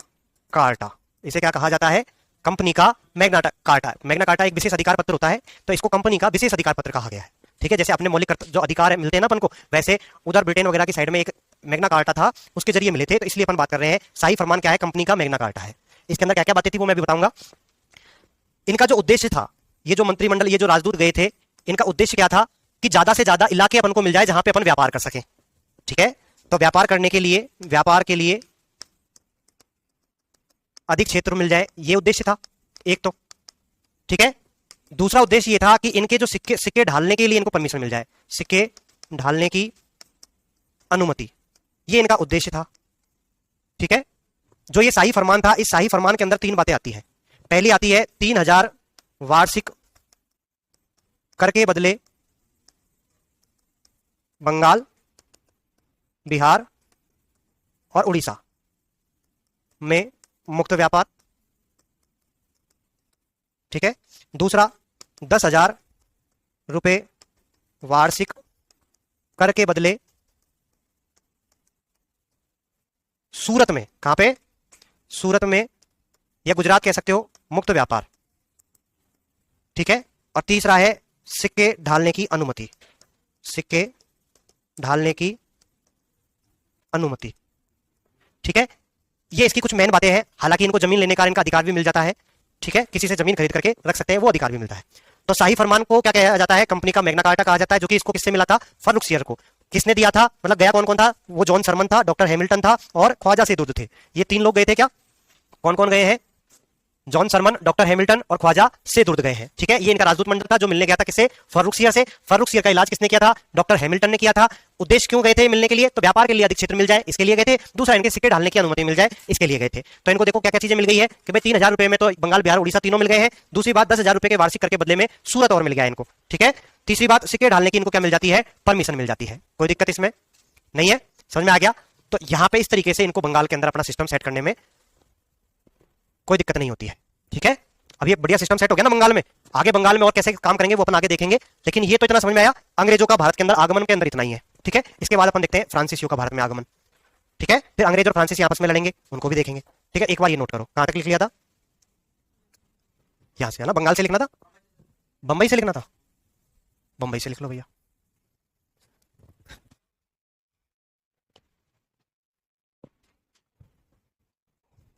कार्टा। इसे क्या कहा जाता है? कंपनी का मैग्ना कार्टा। मैग्ना कार्टा एक विशेष अधिकार पत्र होता है, तो इसको कंपनी का विशेष अधिकार पत्र कहा गया है। ठीक है, जैसे अपने मौलिक जो अधिकार मिलते हैं ना अपन को, वैसे उधर ब्रिटेन वगैरह की साइड में एक मैग्ना कार्टा था, उसके जरिए मिले थे, तो इसलिए अपन बात कर रहे हैं शाही फरमान क्या है, कंपनी का मैग्ना कार्टा है। इसके अंदर क्या क्या बातें थी वो मैं भी बताऊंगा। इनका जो उद्देश्य था, ये जो मंत्रिमंडल, ये जो राजदूत गए थे, इनका उद्देश्य क्या था कि ज्यादा से ज्यादा इलाके अपन को मिल जाए जहां पे अपन व्यापार कर सकें। ठीक है, तो व्यापार करने के लिए, व्यापार के लिए अधिक क्षेत्र मिल जाए, ये उद्देश्य था एक तो। ठीक है, दूसरा उद्देश्य ये था कि इनके जो सिक्के सिक्के ढालने के लिए इनको परमिशन मिल जाए, सिक्के ढालने की अनुमति, ये इनका उद्देश्य था। ठीक है, जो ये शाही फरमान था, इस शाही फरमान के अंदर तीन बातें आती है। पहली आती है 3000 वार्षिक कर के बदले बंगाल, बिहार और उड़ीसा में मुक्त व्यापार। ठीक है, दूसरा 10,000 रुपए वार्षिक कर के बदले सूरत में, कहां पे, सूरत में या गुजरात कह सकते हो, मुक्त व्यापार। ठीक है, और तीसरा है सिक्के ढालने की अनुमति, सिक्के ढालने की अनुमति। ठीक है, ये इसकी कुछ मेन बातें हैं। हालांकि इनको जमीन लेने का इनका अधिकार भी मिल जाता है। ठीक है, किसी से जमीन खरीद करके रख सकते हैं, वो अधिकार भी मिलता है। तो शाही फरमान को क्या कहा जाता है, कंपनी का मैग्ना कार्टा कहा जाता है, जो कि इसको किससे मिला था, फर्रुखसियर को। किसने दिया था, मतलब गया कौन कौन था, वो जॉन सरमन था, डॉक्टर हैमिल्टन था और ख्वाजा सेदुर्द थे। ये तीन लोग गए थे। क्या, कौन कौन गए हैं, जॉन सरमन, डॉक्टर हैमिल्टन और ख्वाजा सेदुर्द गए हैं। ठीक है, ये इनका राजदूत मंडल था जो मिलने गया था किससे, फर्रुखसियर से। फर्रुखसियर का इलाज किसने किया था, डॉक्टर हैमिल्टन ने किया था। उद्देश्य क्यों गए थे मिलने के लिए, तो व्यापार के लिए अधिक क्षेत्र मिल जाए, इसके लिए गए थे। दूसरा, इनके सिक्के ढालने की अनुमति मिल जाए, इसके लिए गए थे। तो इनको देखो क्या क्या चीजें मिल गई है कि भाई 3000 रुपए में तो बंगाल, बिहार, उड़ीसा तीनों मिल गए हैं। दूसरी बात, 10,000 रुपए के वार्षिक करके बदले में सूरत और मिल गया इनको। ठीक है, तीसरी बात, सिक्के ढालने की इनको क्या मिल जाती है, परमिशन मिल जाती है। कोई दिक्कत इसमें नहीं है, समझ में आ गया। तो यहां पे इस तरीके से इनको बंगाल के अंदर अपना सिस्टम सेट करने में कोई दिक्कत नहीं होती है। ठीक है, अब ये बढ़िया सिस्टम सेट हो गया ना बंगाल में। आगे बंगाल में और कैसे काम करेंगे वो अपन आगे देखेंगे, लेकिन ये तो इतना समझ में आया, अंग्रेजों का भारत के अंदर आगमन के अंदर इतना ही है। ठीक है, इसके बाद अपन देखते हैं फ्रांसीसियों का भारत में आगमन। ठीक है, फिर अंग्रेज और फ्रांसीसी आपस में लड़ेंगे, उनको भी देखेंगे। ठीक है, एक बार ये नोट करो, कहां तक लिख लिया था, यहां से है ना, बंगाल से लिखना था, बंबई से लिखना था, बंबई से लिख लो भैया।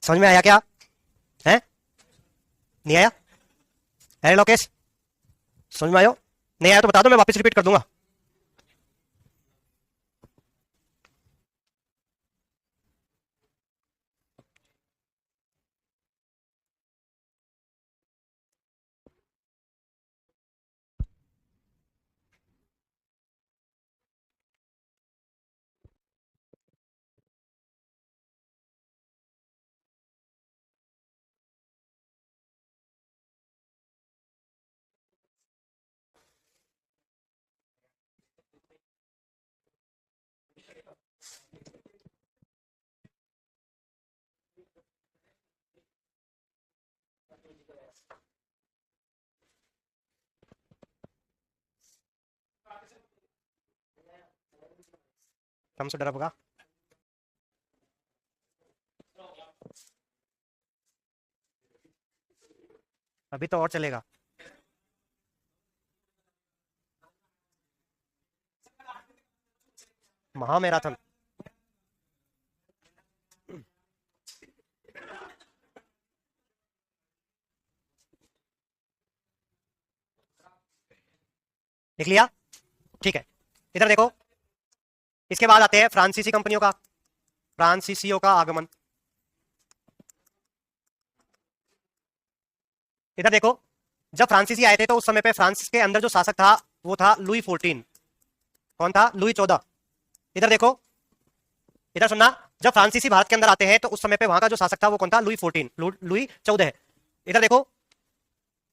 समझ में आया क्या है, नहीं आया, अरे लोकेश समझ में आयो, नहीं आया तो बता दो, मैं वापस रिपीट कर दूंगा। कम से डर होगा, अभी तो और चलेगा। महामैराथन, लिख लिया। ठीक है, इधर देखो, इसके बाद आते हैं फ्रांसीसी कंपनियों का, फ्रांसीसियों का आगमन। इधर देखो, जब फ्रांसीसी आए थे तो उस समय पे फ्रांस के अंदर जो शासक था वो था लुई 14। कौन था, लुई 14। इधर देखो, इधर सुनना, जब फ्रांसीसी भारत के अंदर आते हैं तो उस समय पे वहां का जो शासक था वो कौन था, लुई 14, लुई 14। इधर देखो,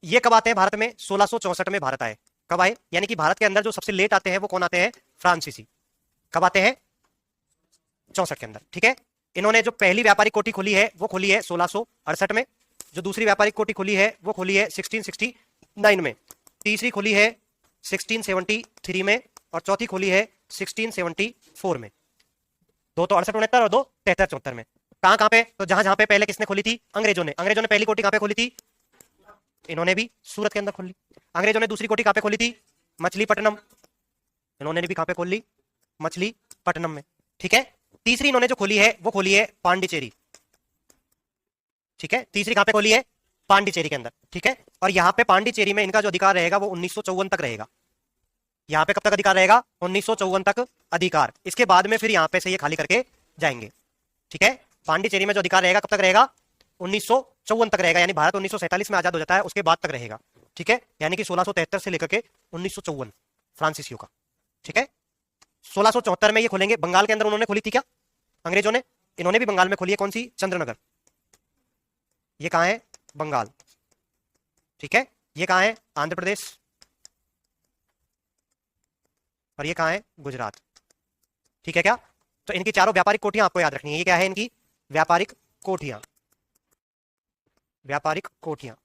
ये कब आते हैं भारत में, 1664 में भारत आए। कब आए, यानी कि भारत के अंदर जो सबसे लेट आते हैं वो कौन आते हैं, फ्रांसीसी। कब आते हैं, 64 के अंदर। ठीक है, इन्होंने जो पहली व्यापारिक कोठी खोली है वो खोली है 1668 में, जो दूसरी व्यापारिक कोठी खोली है वो खोली है 1669 में, तीसरी खोली है 1673 में और चौथी खोली है 1674 में। दो तो 68 69 और दो 73 74 में। कहां कहां पे, तो जहां जहां पे पहले किसने खोली थी, अंग्रेजों ने। अंग्रेजों ने पहली कोठी कहां पे खोली थी, इन्होंने भी सूरत के अंदर खोली। अंग्रेजों ने दूसरी कोठी कहां पे खोली थी, मछलीपट्टनम, इन्होंने भी कहां पे खोल ली, मछलीपट्टनम में, ठीक है। तीसरी इन्होंने जो खोली है वो खोली है पांडिचेरी, ठीक है, तीसरी कहां पे खोली है, पांडिचेरी के अंदर, ठीक है। और यहां पे पांडिचेरी में इनका जो अधिकार रहेगा वो 1954 तक रहेगा। यहां पे कब तक अधिकार रहेगा, 1954 तक अधिकार। इसके बाद में फिर यहां पे से ये खाली करके जाएंगे, ठीक है। पांडिचेरी में जो अधिकार रहेगा कब तक रहेगा, 1954 तक रहेगा, यानी भारत 1947 में आजाद हो जाता है उसके बाद तक रहेगा, ठीक है। यानी कि 1673 से लेकर के 1954 फ्रांसिसियो का, ठीक है। 1674 में ये खोलेंगे। बंगाल के अंदर उन्होंने खोली थी क्या, अंग्रेजों ने, इन्होंने भी बंगाल में खोली है, कौन सी, चंद्रनगर। ये कहां है, बंगाल, ठीक है। ये कहां है, आंध्र प्रदेश, और ये कहां है, गुजरात, ठीक है क्या। तो इनकी चारों व्यापारिक कोठियां आपको याद रखनी है। ये क्या है, इनकी व्यापारिक कोठियां, व्यापारिक कोठियां,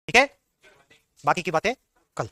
ठीक है। बाकी की बातें कल।